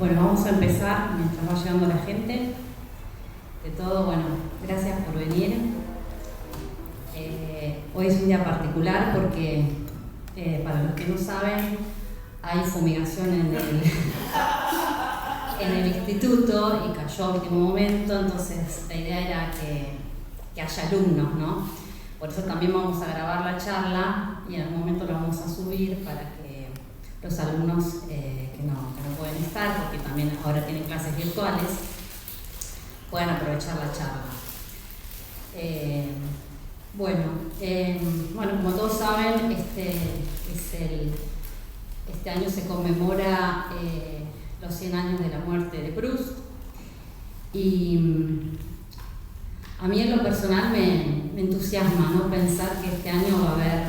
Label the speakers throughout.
Speaker 1: Bueno, vamos a empezar mientras va llegando la gente. De todo, bueno, gracias por venir. Hoy es un día particular porque, para los que no saben, hay fumigación en el instituto y cayó a último momento, entonces la idea era que haya alumnos, ¿no? Por eso también vamos a grabar la charla y en algún momento la vamos a subir para que los alumnos que no pueden estar, porque también ahora tienen clases virtuales, puedan aprovechar la charla. Bueno, como todos saben, este año se conmemora los 100 años de la muerte de Proust, y a mí en lo personal me entusiasma, ¿no?, pensar que este año va a haber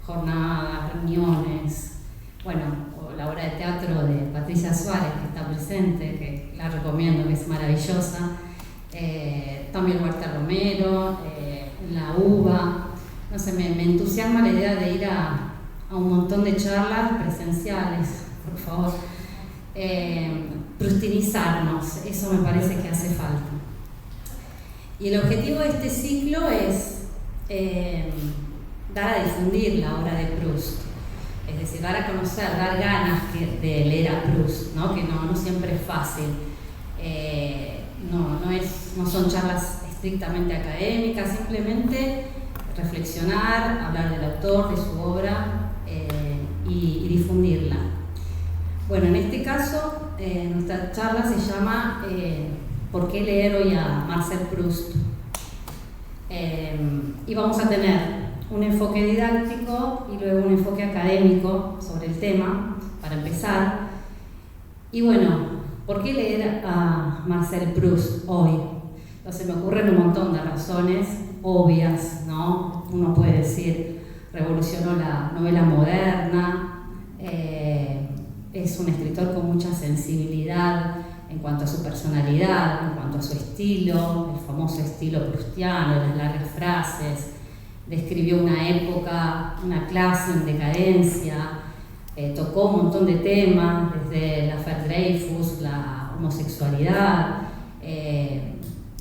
Speaker 1: jornadas, reuniones, bueno, o la obra de teatro de Patricia Suárez, que está presente, que la recomiendo, que es maravillosa, también Huerta Romero, la UBA, no sé, me entusiasma la idea de ir a un montón de charlas presenciales, por favor, prustinizarnos, eso me parece que hace falta. Y el objetivo de este ciclo es dar a difundir la obra de Proust, es decir, dar a conocer, dar ganas de leer a Proust, ¿no? Que no siempre es fácil. No son charlas estrictamente académicas, simplemente reflexionar, hablar del autor, de su obra y difundirla. Bueno, en este caso, nuestra charla se llama ¿Por qué leer hoy a Marcel Proust? Y vamos a tener un enfoque didáctico y luego un enfoque académico sobre el tema, para empezar. Y bueno, ¿por qué leer a Marcel Proust hoy? Se me ocurren un montón de razones obvias, ¿no? Uno puede decir, revolucionó la novela moderna, es un escritor con mucha sensibilidad en cuanto a su personalidad, en cuanto a su estilo, el famoso estilo proustiano, las largas frases, describió una época, una clase en decadencia, tocó un montón de temas, desde la Dreyfus, la homosexualidad,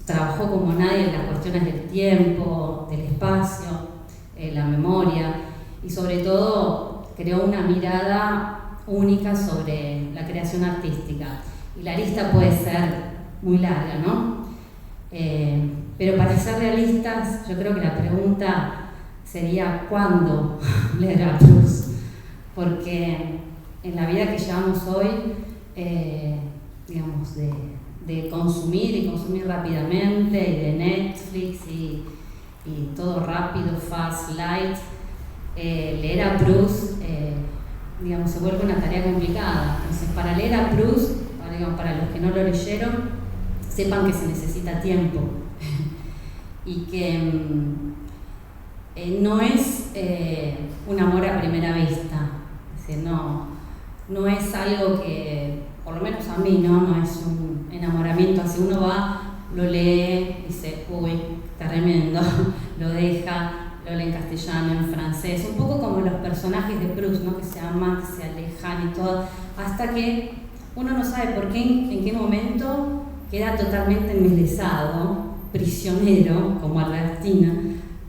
Speaker 1: trabajó como nadie en las cuestiones del tiempo, del espacio, la memoria, y sobre todo creó una mirada única sobre la creación artística. Y la lista puede ser muy larga, ¿no? Pero para ser realistas, yo creo que la pregunta sería ¿cuándo leer a Proust? Porque en la vida que llevamos hoy, digamos, de consumir y consumir rápidamente, y de Netflix y todo rápido, fast, light, leer a Proust, digamos, se vuelve una tarea complicada. Entonces, para leer a Proust, para los que no lo leyeron, sepan que se necesita tiempo y que no es un amor a primera vista. Es decir, no es algo que, por lo menos a mí, no es un enamoramiento así. Uno va, lo lee, dice, uy, tremendo, lo deja, lo lee en castellano, en francés, un poco como los personajes de Proust, ¿no? Que se aman, que se alejan y todo, hasta que uno no sabe por qué, en qué momento queda totalmente enmelezado, prisionero, como Albertina,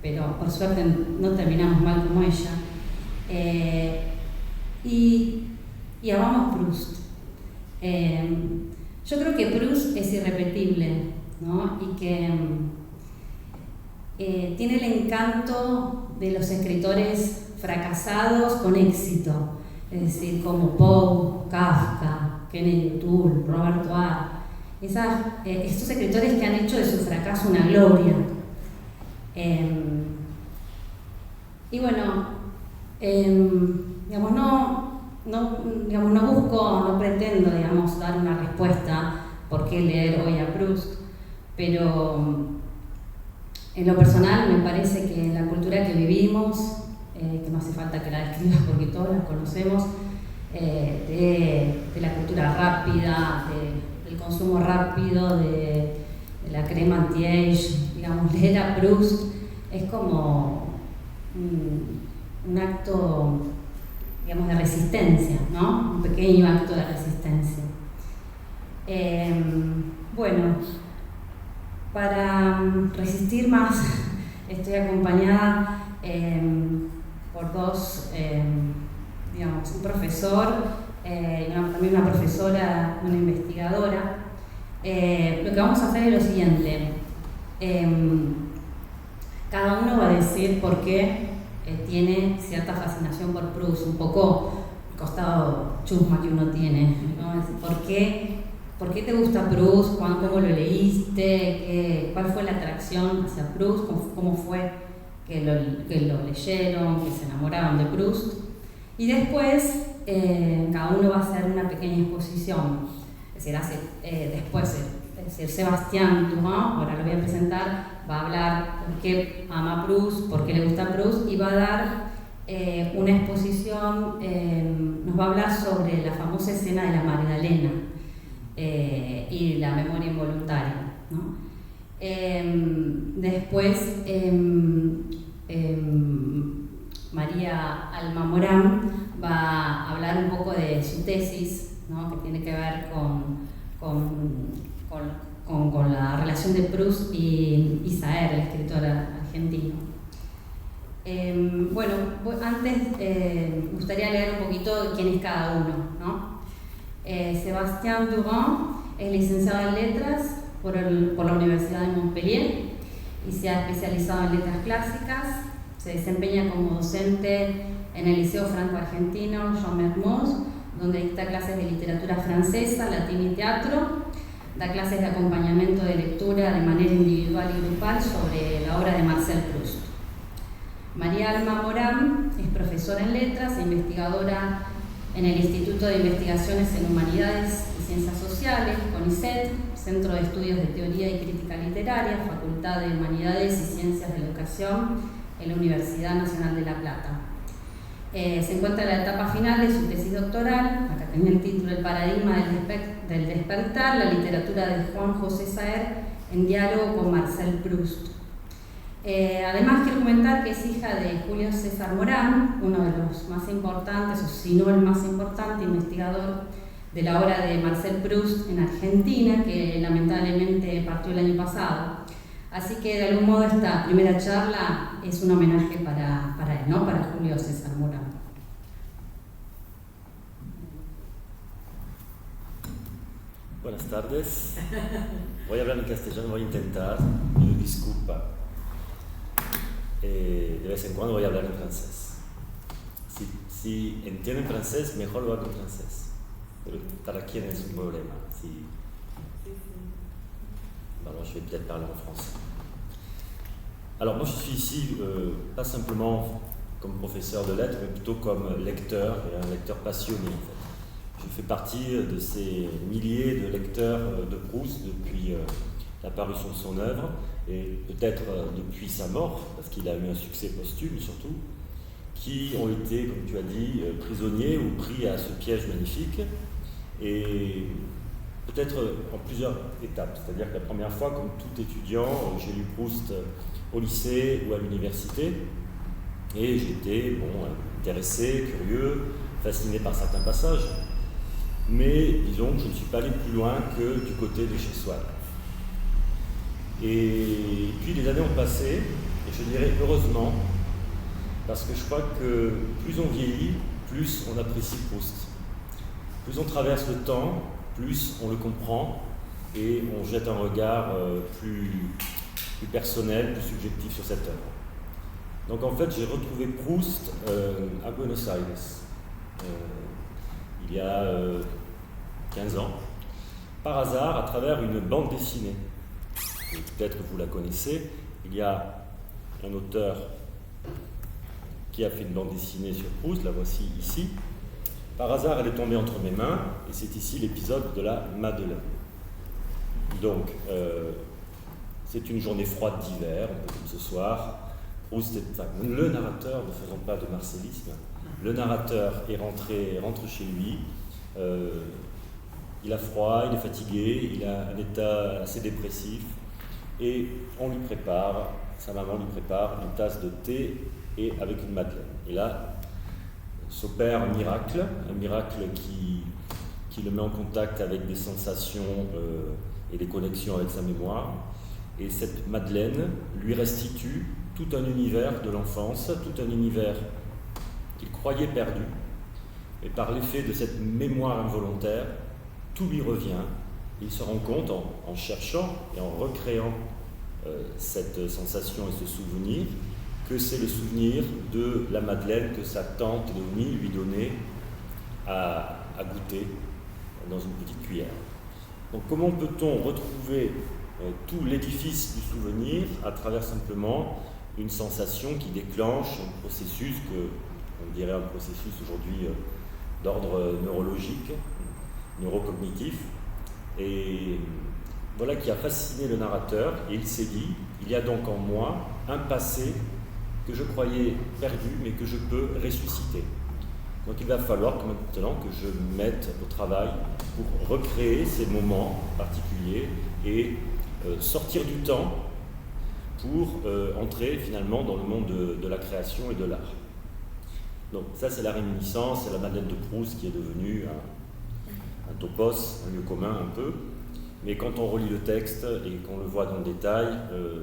Speaker 1: pero por suerte no terminamos mal como ella. Y amamos Proust. Yo creo que Proust es irrepetible, ¿no? Y que tiene el encanto de los escritores fracasados con éxito, es decir, como Poe, Kafka, Kennedy O'Toole, Robert Oart, estos escritores que han hecho de su fracaso una gloria. Y bueno, digamos, no busco, no pretendo, digamos, dar una respuesta por qué leer hoy a Proust, pero en lo personal me parece que en la cultura que vivimos, que no hace falta que la describa porque todos la conocemos, de la cultura rápida, del consumo rápido, de la crema anti-age, digamos, leer a Proust es como un acto, digamos, de resistencia, ¿no? Un pequeño acto de resistencia. acompañada por dos, digamos, un profesor, también una profesora, una investigadora. Lo que vamos a hacer es lo siguiente. Cada uno va a decir por qué tiene cierta fascinación por Proust, un poco el costado chusma que uno tiene, ¿no? ¿Por qué te gusta Proust? ¿Cómo lo leíste? ¿Cuál fue la atracción hacia Proust? ¿Cómo fue que lo leyeron, que se enamoraron de Proust? Y después cada uno va a hacer una pequeña exposición. Es decir, Sebastián Dumas, ahora lo voy a presentar, va a hablar por qué ama Proust, por qué le gusta Proust, y va a dar una exposición, nos va a hablar sobre la famosa escena de la Magdalena y la memoria involuntaria, ¿no? Después, María Alma Morán va a hablar un poco de su tesis, ¿no? Que tiene que ver con la relación de Proust y Saer, el escritor argentino. Bueno, antes me gustaría leer un poquito quién es cada uno, ¿no? Sebastián Dumas es licenciado en Letras por la Universidad de Montpellier y se ha especializado en letras clásicas. Se desempeña como docente en el Liceo Franco-Argentino Jean Mermoz, donde dicta clases de literatura francesa, latín y teatro. Da clases de acompañamiento de lectura de manera individual y grupal sobre la obra de Marcel Proust. María Alma Morán es profesora en letras e investigadora en el Instituto de Investigaciones en Humanidades y Ciencias Sociales, CONICET, Centro de Estudios de Teoría y Crítica Literaria, Facultad de Humanidades y Ciencias de la Educación en la Universidad Nacional de La Plata. Se encuentra en la etapa final de su tesis doctoral, acá tenía el título El paradigma del despertar, la literatura de Juan José Saer en diálogo con Marcel Proust. Además quiero comentar que es hija de Julio César Morán, uno de los más importantes, o si no el más importante investigador de la obra de Marcel Proust en Argentina, que lamentablemente partió el año pasado. Así que de algún modo esta primera charla es un homenaje para él, ¿no? Para Julio César Morán.
Speaker 2: Buenas tardes. Voy a hablar en castellano, voy a intentar, me disculpa. De vez en cuando voy a hablar en francés. Si entienden francés, mejor lo hago en francés. Pero para quién es un problema. Alors je vais peut-être parler en français. Alors moi je suis ici pas simplement comme professeur de lettres, mais plutôt comme lecteur, et un lecteur passionné en fait. Je fais partie de ces milliers de lecteurs de Proust depuis la parution de son œuvre, et peut-être depuis sa mort, parce qu'il a eu un succès posthume surtout, qui ont été, comme tu as dit, prisonniers ou pris à ce piège magnifique, et peut-être en plusieurs étapes. C'est-à-dire que la première fois, comme tout étudiant, j'ai lu Proust au lycée ou à l'université, et j'étais intéressé, curieux, fasciné par certains passages, mais disons que je ne suis pas allé plus loin que du côté de chez soi. Et puis les années ont passé, et je dirais heureusement, parce que je crois que plus on vieillit, plus on apprécie Proust. Plus on traverse le temps, plus on le comprend et on jette un regard plus personnel, plus subjectif sur cette œuvre. Donc en fait, j'ai retrouvé Proust à Buenos Aires, il y a 15 ans, par hasard à travers une bande dessinée. Et peut-être que vous la connaissez, il y a un auteur qui a fait une bande dessinée sur Proust, la voici ici. Par hasard, elle est tombée entre mes mains, et c'est ici l'épisode de la Madeleine. Donc, c'est une journée froide d'hiver, un peu comme ce soir. Proust est le narrateur, ne faisons pas de marcellisme. Le narrateur rentre chez lui. Il a froid, il est fatigué, il a un état assez dépressif. Et on lui prépare, sa maman lui prépare une tasse de thé et avec une madeleine. Et là, s'opère un miracle qui le met en contact avec des sensations et des connexions avec sa mémoire. Et cette madeleine lui restitue tout un univers de l'enfance, tout un univers qu'il croyait perdu, et par l'effet de cette mémoire involontaire, tout lui revient. Il se rend compte, en cherchant et en recréant cette sensation et ce souvenir, que c'est le souvenir de la madeleine que sa tante Léonie lui donnait à goûter dans une petite cuillère. Donc comment peut-on retrouver tout l'édifice du souvenir à travers simplement une sensation qui déclenche un processus on dirait un processus aujourd'hui d'ordre neurologique, neurocognitif, et voilà qui a fasciné le narrateur, et il s'est dit, il y a donc en moi un passé que je croyais perdu, mais que je peux ressusciter. Donc il va falloir maintenant que je me mette au travail pour recréer ces moments particuliers et sortir du temps pour entrer finalement dans le monde de la création et de l'art. Donc ça c'est la réminiscence, c'est la Madeleine de Proust qui est devenue un topos, un lieu commun un peu. Mais quand on relit le texte et qu'on le voit dans le détail,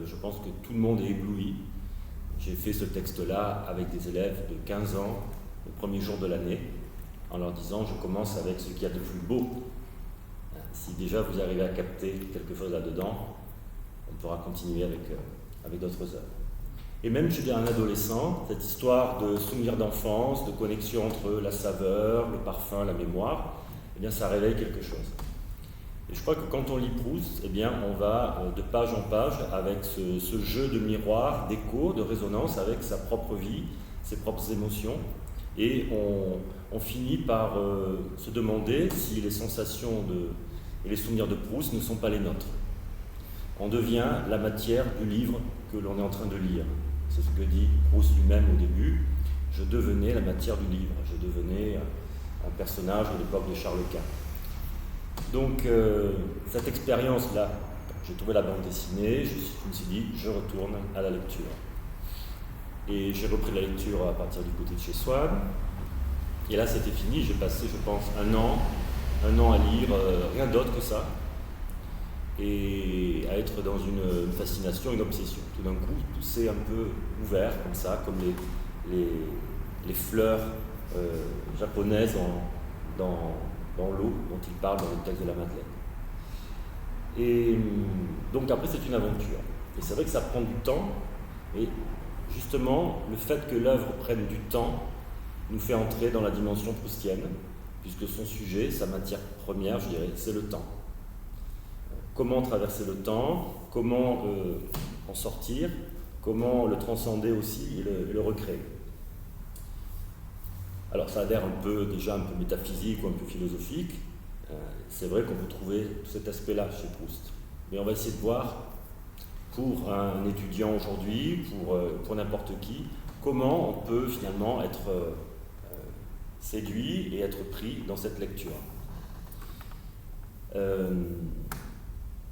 Speaker 2: je pense que tout le monde est ébloui. J'ai fait ce texte-là avec des élèves de 15 ans, le premier jour de l'année, en leur disant je commence avec ce qu'il y a de plus beau. Si déjà vous arrivez à capter quelque chose là-dedans, on pourra continuer avec d'autres œuvres. Et même chez un adolescent, cette histoire de souvenir d'enfance, de connexion entre la saveur, le parfum, la mémoire, eh bien ça réveille quelque chose. Et je crois que quand on lit Proust, eh bien on va de page en page avec ce jeu de miroir, d'écho, de résonance avec sa propre vie, ses propres émotions, et on finit par se demander si les sensations et les souvenirs de Proust ne sont pas les nôtres. On devient la matière du livre que l'on est en train de lire. C'est ce que dit Proust lui-même au début. Je devenais la matière du livre, je devenais un personnage de l'époque de Charles Quint. Donc cette expérience-là, j'ai trouvé la bande dessinée, je me suis dit, je retourne à la lecture. Et j'ai repris la lecture à partir du côté de chez Swann. Et là, c'était fini, j'ai passé, je pense, un an à lire rien d'autre que ça, et à être dans une fascination, une obsession. Tout d'un coup, tout s'est un peu ouvert comme ça, comme les fleurs japonaises dans l'eau dont il parle dans le texte de la Madeleine. Et donc après, c'est une aventure. Et c'est vrai que ça prend du temps, et justement, le fait que l'œuvre prenne du temps nous fait entrer dans la dimension proustienne, puisque son sujet, sa matière première, je dirais, c'est le temps. Comment traverser le temps, comment en sortir, comment le transcender aussi et le recréer. Alors ça a l'air déjà un peu métaphysique ou un peu philosophique. C'est vrai qu'on peut trouver tout cet aspect-là chez Proust. Mais on va essayer de voir, pour un étudiant aujourd'hui, pour n'importe qui, comment on peut finalement être séduit et être pris dans cette lecture.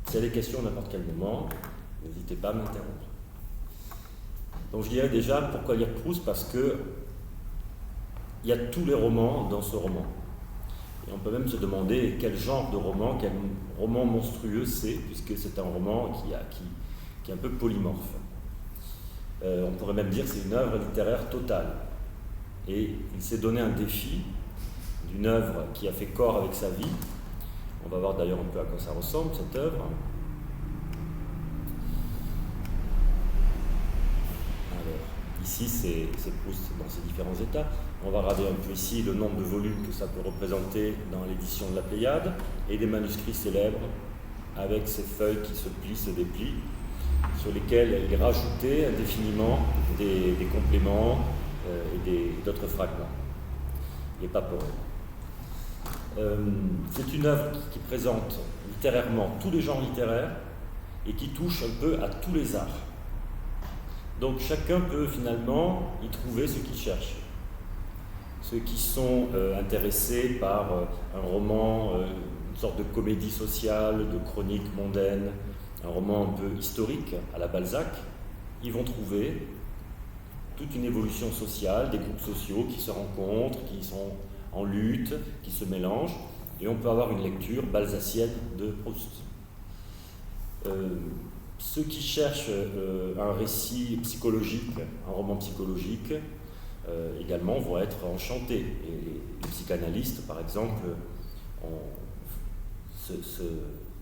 Speaker 2: S'il y a des questions à n'importe quel moment, n'hésitez pas à m'interrompre. Donc je dirais déjà, pourquoi lire Proust ? Parce que il y a tous les romans dans ce roman. Et on peut même se demander quel genre de roman, quel roman monstrueux c'est, puisque c'est un roman qui est un peu polymorphe. On pourrait même dire que c'est une œuvre littéraire totale. Et il s'est donné un défi d'une œuvre qui a fait corps avec sa vie. On va voir d'ailleurs un peu à quoi ça ressemble, cette œuvre. Alors, ici, c'est Proust dans ses différents états. On va regarder un peu ici le nombre de volumes que ça peut représenter dans l'édition de la Pléiade, et des manuscrits célèbres avec ces feuilles qui se plient, se déplient, sur lesquelles il rajoutait indéfiniment des compléments et d'autres fragments. Les paperons. C'est une œuvre qui présente littérairement tous les genres littéraires et qui touche un peu à tous les arts. Donc chacun peut finalement y trouver ce qu'il cherche. Ceux qui sont intéressés par un roman, une sorte de comédie sociale, de chronique mondaine, un roman un peu historique à la Balzac, ils vont trouver toute une évolution sociale, des groupes sociaux qui se rencontrent, qui sont en lutte, qui se mélangent, et on peut avoir une lecture balzacienne de Proust. ceux qui cherchent un récit psychologique, un roman psychologique, également vont être enchantés. Et les psychanalystes, par exemple, se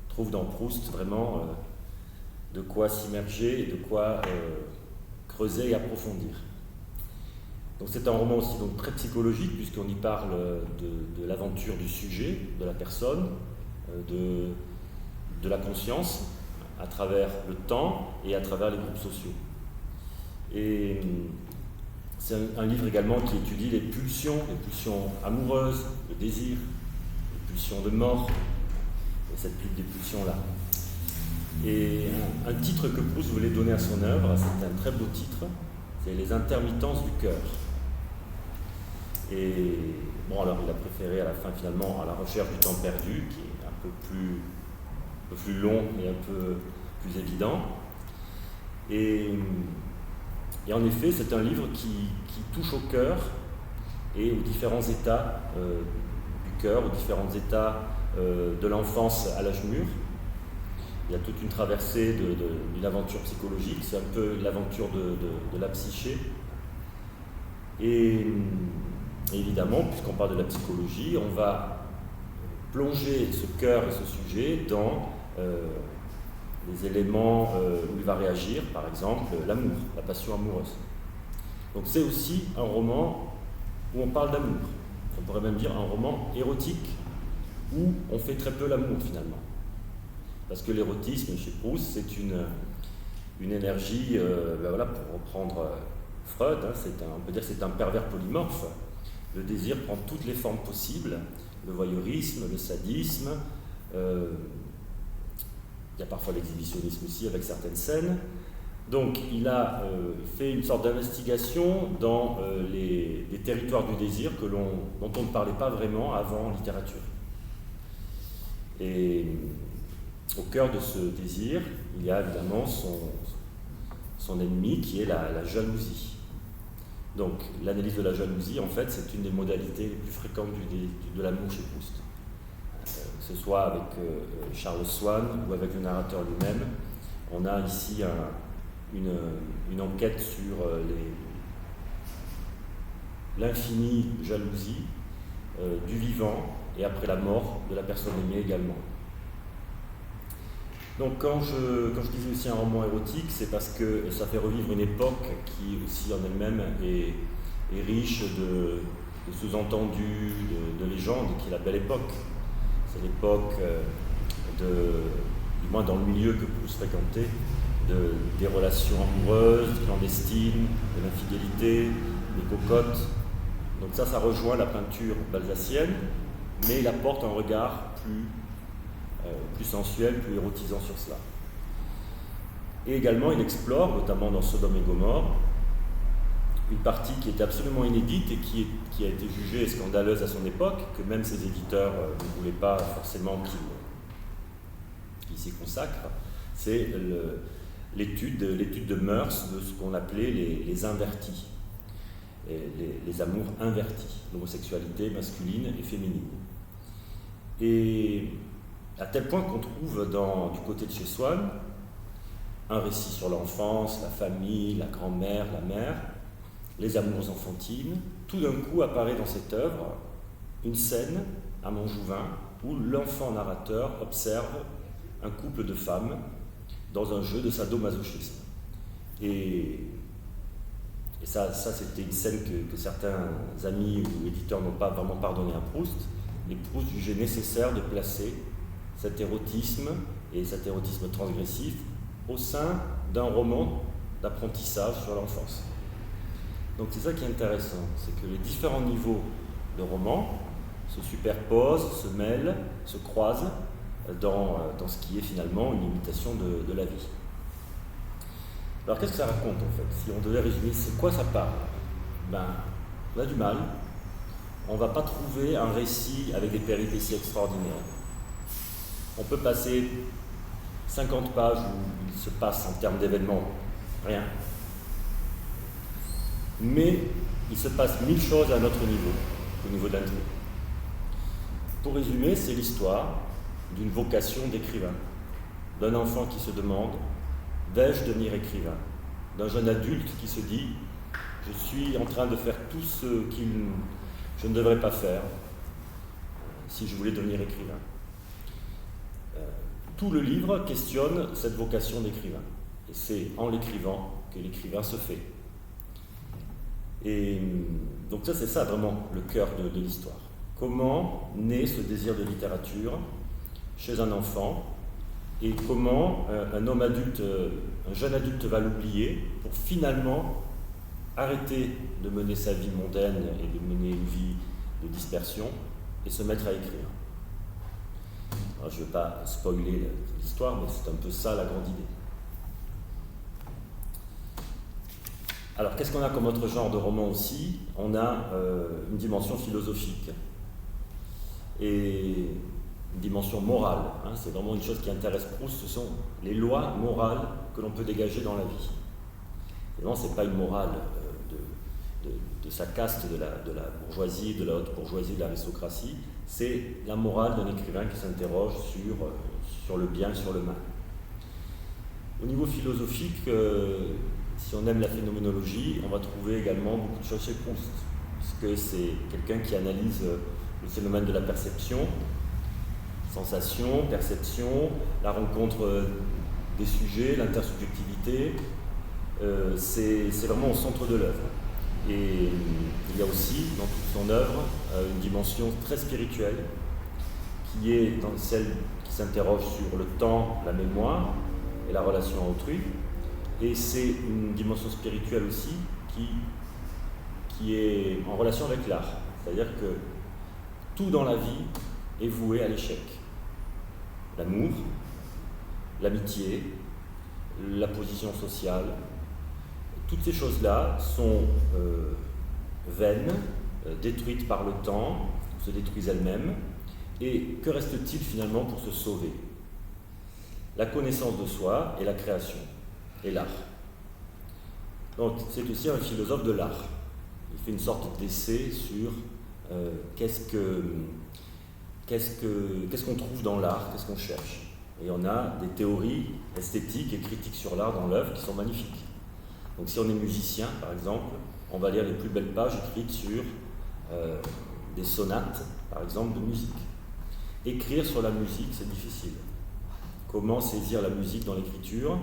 Speaker 2: trouvent dans Proust vraiment de quoi s'immerger et de quoi creuser et approfondir. Donc c'est un roman aussi donc, très psychologique, puisqu'on y parle de l'aventure du sujet, de la personne, de la conscience, à travers le temps et à travers les groupes sociaux. Et c'est un livre également qui étudie les pulsions amoureuses, le désir, les pulsions de mort, et cette lutte des pulsions-là. Et un titre que Proust voulait donner à son œuvre, c'est un très beau titre, c'est Les intermittences du cœur. Et bon, alors il a préféré à la fin finalement à La recherche du temps perdu, qui est un peu plus long et un peu plus évident. Et en effet, c'est un livre qui touche au cœur et aux différents états du cœur, aux différents états de l'enfance à l'âge mûr. Il y a toute une traversée d'une aventure psychologique, c'est un peu l'aventure de la psyché. Et évidemment, puisqu'on parle de la psychologie, on va plonger ce cœur et ce sujet dans les éléments où il va réagir, par exemple l'amour, la passion amoureuse. Donc c'est aussi un roman où on parle d'amour. On pourrait même dire un roman érotique où on fait très peu l'amour finalement. Parce que l'érotisme chez Proust, c'est une énergie, voilà, pour reprendre Freud, hein, on peut dire que c'est un pervers polymorphe. Le désir prend toutes les formes possibles, le voyeurisme, le sadisme, il y a parfois l'exhibitionnisme aussi avec certaines scènes. Donc il a fait une sorte d'investigation dans les territoires du désir dont on ne parlait pas vraiment avant en littérature. Et au cœur de ce désir, il y a évidemment son ennemi qui est la jalousie. Donc l'analyse de la jalousie, en fait, c'est une des modalités les plus fréquentes de l'amour chez Proust. Que ce soit avec Charles Swann ou avec le narrateur lui-même, on a ici une enquête sur l'infinie jalousie du vivant et après la mort de la personne aimée également. Donc quand je disais aussi un roman érotique, c'est parce que ça fait revivre une époque qui aussi en elle-même est riche de sous-entendus, de légendes, qui est la Belle Époque. C'est l'époque, du moins dans le milieu que Proust fréquentait, des relations amoureuses, clandestines, de l'infidélité, des cocottes. Donc ça rejoint la peinture balzacienne, mais il apporte un regard plus sensuel, plus érotisant sur cela. Et également, il explore, notamment dans Sodome et Gomorrhe, une partie qui était absolument inédite et qui a été jugée scandaleuse à son époque, que même ses éditeurs ne voulaient pas forcément qu'il s'y consacre. C'est l'étude de mœurs de ce qu'on appelait les invertis, les amours invertis, l'homosexualité masculine et féminine. Et à tel point qu'on trouve du côté de chez Swann un récit sur l'enfance, la famille, la grand-mère, la mère, les amours enfantines. Tout d'un coup apparaît dans cette œuvre une scène à Montjouvin où l'enfant narrateur observe un couple de femmes dans un jeu de sadomasochisme. Et ça c'était une scène que certains amis ou éditeurs n'ont pas vraiment pardonné à Proust, mais Proust jugeait nécessaire de placer cet érotisme et cet érotisme transgressif au sein d'un roman d'apprentissage sur l'enfance. Donc c'est ça qui est intéressant, c'est que les différents niveaux de romans se superposent, se mêlent, se croisent dans ce qui est finalement une imitation de la vie. Alors qu'est-ce que ça raconte en fait? Si on devait résumer, c'est quoi ça parle? On a du mal, on ne va pas trouver un récit avec des péripéties extraordinaires. On peut passer 50 pages où il se passe en termes d'événements rien. Mais il se passe 1000 choses à notre niveau, au niveau de l'intrigue. Pour résumer, c'est l'histoire d'une vocation d'écrivain, d'un enfant qui se demande vais-je devenir écrivain? D'un jeune adulte qui se dit « je suis en train de faire tout ce que je ne devrais pas faire si je voulais devenir écrivain ». Tout le livre questionne cette vocation d'écrivain. Et c'est en l'écrivant que l'écrivain se fait. Et donc ça, c'est ça vraiment le cœur de l'histoire. Comment naît ce désir de littérature chez un enfant et comment un homme adulte, un jeune adulte va l'oublier pour finalement arrêter de mener sa vie mondaine et de mener une vie de dispersion et se mettre à écrire. Alors, je ne vais pas spoiler l'histoire, mais c'est un peu ça la grande idée. Alors, qu'est-ce qu'on a comme autre genre de roman aussi? On a une dimension philosophique et une dimension morale. C'est vraiment une chose qui intéresse Proust, ce sont les lois morales que l'on peut dégager dans la vie. Évidemment, ce n'est pas une morale de sa caste, de la bourgeoisie, de la haute bourgeoisie, de l'aristocratie, c'est la morale d'un écrivain qui s'interroge sur le bien et sur le mal. Au niveau philosophique, si on aime la phénoménologie, on va trouver également beaucoup de choses chez Proust, puisque c'est quelqu'un qui analyse le phénomène de la perception, sensation, perception, la rencontre des sujets, l'intersubjectivité, c'est vraiment au centre de l'œuvre. Et il y a aussi dans toute son œuvre une dimension très spirituelle qui est dans celle qui s'interroge sur le temps, la mémoire et la relation à autrui. Et c'est une dimension spirituelle aussi qui est en relation avec l'art. C'est-à-dire que tout dans la vie est voué à l'échec. L'amour, l'amitié, la position sociale, toutes ces choses-là sont vaines, détruites par le temps, se détruisent elles-mêmes. Et que reste-t-il finalement pour se sauver? La connaissance de soi et la création, et l'art. Donc c'est aussi un philosophe de l'art. Il fait une sorte d'essai sur qu'est-ce qu'on trouve dans l'art, qu'est-ce qu'on cherche. Et on a des théories esthétiques et critiques sur l'art dans l'œuvre qui sont magnifiques. Donc si on est musicien, par exemple, on va lire les plus belles pages écrites sur des sonates, par exemple, de musique. Écrire sur la musique, c'est difficile. Comment saisir la musique dans l'écriture?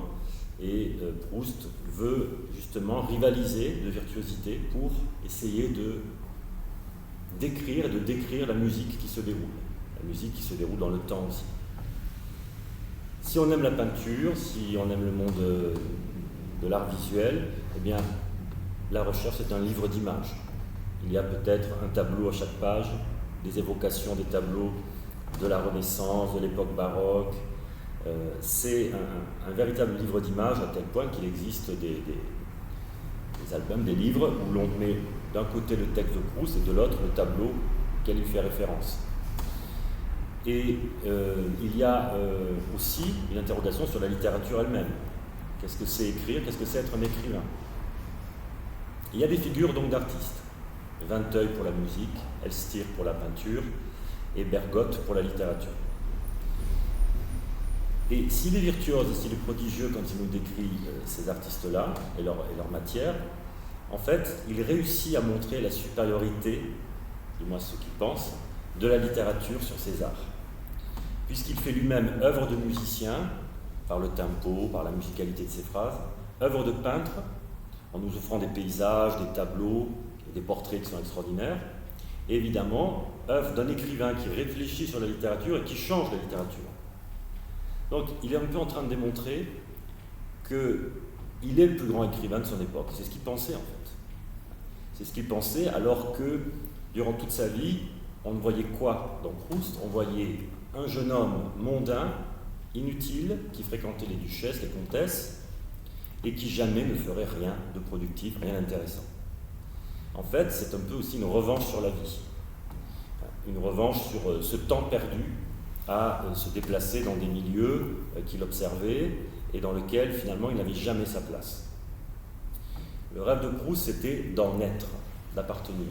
Speaker 2: Et Proust veut justement rivaliser de virtuosité pour essayer de décrire la musique qui se déroule. La musique qui se déroule dans le temps aussi. Si on aime la peinture, si on aime le monde de l'art visuel, eh bien, la recherche est un livre d'images. Il y a peut-être un tableau à chaque page, des évocations des tableaux de la Renaissance, de l'époque baroque. C'est un véritable livre d'images à tel point qu'il existe des albums, des livres où l'on met d'un côté le texte de Proust et de l'autre le tableau auquel il fait référence. Et il y a aussi une interrogation sur la littérature elle-même. Qu'est-ce que c'est écrire? Qu'est-ce que c'est être un écrivain? Il y a des figures donc d'artistes. Vinteuil pour la musique, Elstir pour la peinture et Bergotte pour la littérature. Et s'il est virtuose et s'il est prodigieux quand il nous décrit ces artistes-là et leur matière, en fait, il réussit à montrer la supériorité, du moins ceux qui pensent, de la littérature sur ces arts. Puisqu'il fait lui-même œuvre de musicien, par le tempo, par la musicalité de ses phrases, œuvre de peintre, en nous offrant des paysages, des tableaux, et des portraits qui sont extraordinaires, et évidemment, œuvre d'un écrivain qui réfléchit sur la littérature et qui change la littérature. Donc, il est un peu en train de démontrer qu'il est le plus grand écrivain de son époque. C'est ce qu'il pensait, en fait. C'est ce qu'il pensait, alors que, durant toute sa vie, on ne voyait quoi dans Proust? On voyait un jeune homme mondain, inutile, qui fréquentait les duchesses, les comtesses, et qui jamais ne ferait rien de productif, rien d'intéressant. En fait, c'est un peu aussi une revanche sur la vie. Une revanche sur ce temps perdu à se déplacer dans des milieux qu'il observait et dans lesquels finalement il n'avait jamais sa place. Le rêve de Proust, c'était d'en être, d'appartenir.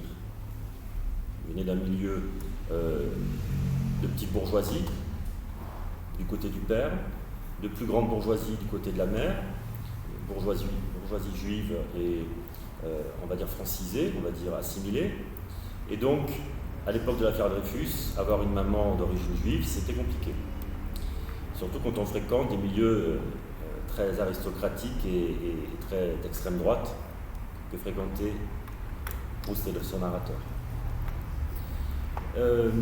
Speaker 2: Il venait d'un milieu de petite bourgeoisie du côté du père, de plus grande bourgeoisie du côté de la mère, bourgeoisie juive et on va dire francisée, on va dire assimilée. Et donc, à l'époque de l'affaire Dreyfus, avoir une maman d'origine juive, c'était compliqué. Surtout quand on fréquente des milieux très aristocratiques et très d'extrême droite que fréquentait Proust et son narrateur.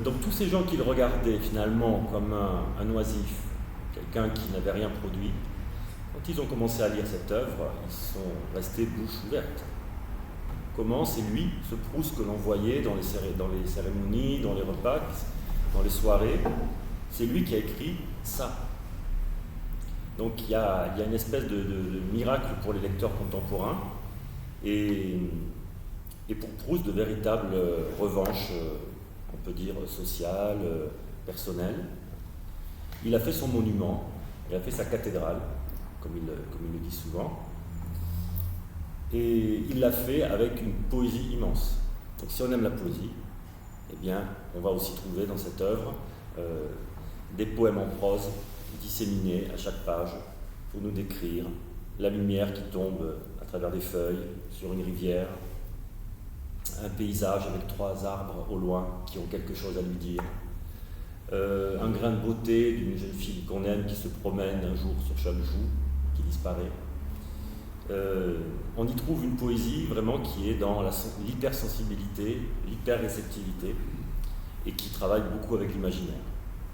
Speaker 2: Donc tous ces gens qui le regardaient finalement comme un oisif, quelqu'un qui n'avait rien produit, quand ils ont commencé à lire cette œuvre, ils sont restés bouche ouverte. Comment c'est lui, ce Proust que l'on voyait dans les cérémonies, dans les repas, dans les soirées, c'est lui qui a écrit ça. Donc il y a une espèce de miracle pour les lecteurs contemporains et pour Proust de véritable revanche, on peut dire sociale, personnelle. Il a fait son monument, il a fait sa cathédrale, comme il le dit souvent. Et il l'a fait avec une poésie immense. Donc si on aime la poésie, eh bien, on va aussi trouver dans cette œuvre des poèmes en prose disséminés à chaque page pour nous décrire la lumière qui tombe à travers des feuilles sur une rivière, un paysage avec 3 arbres au loin qui ont quelque chose à lui dire, un grain de beauté d'une jeune fille qu'on aime qui se promène un jour sur chaque joue, qui disparaît. On y trouve une poésie vraiment qui est dans l'hypersensibilité, l'hyperréceptivité et qui travaille beaucoup avec l'imaginaire.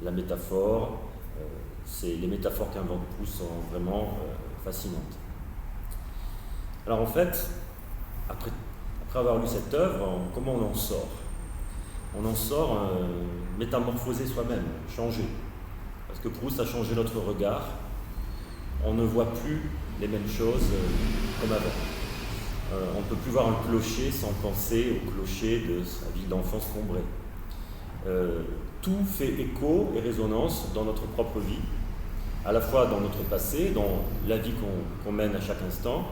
Speaker 2: La métaphore, les métaphores qu'invente Proust sont vraiment fascinantes. Alors en fait, après avoir lu cette œuvre, comment on en sort? On en sort métamorphosé soi-même, changé. Parce que Proust a changé notre regard. On ne voit plus les mêmes choses comme avant. On ne peut plus voir un clocher sans penser au clocher de sa ville d'enfance combrée. Tout fait écho et résonance dans notre propre vie, à la fois dans notre passé, dans la vie qu'on mène à chaque instant.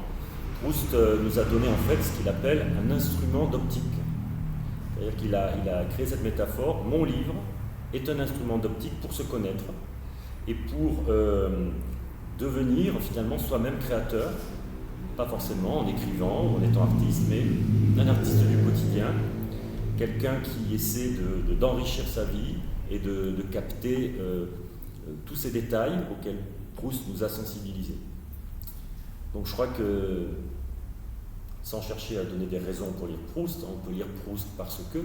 Speaker 2: Proust nous a donné en fait ce qu'il appelle un instrument d'optique. C'est-à-dire qu'il a créé cette métaphore. Mon livre est un instrument d'optique pour se connaître et pour devenir finalement soi-même créateur, pas forcément en écrivant ou en étant artiste, mais un artiste du quotidien, quelqu'un qui essaie d'enrichir sa vie et de capter tous ces détails auxquels Proust nous a sensibilisés. Donc je crois que, sans chercher à donner des raisons pour lire Proust, on peut lire Proust parce que,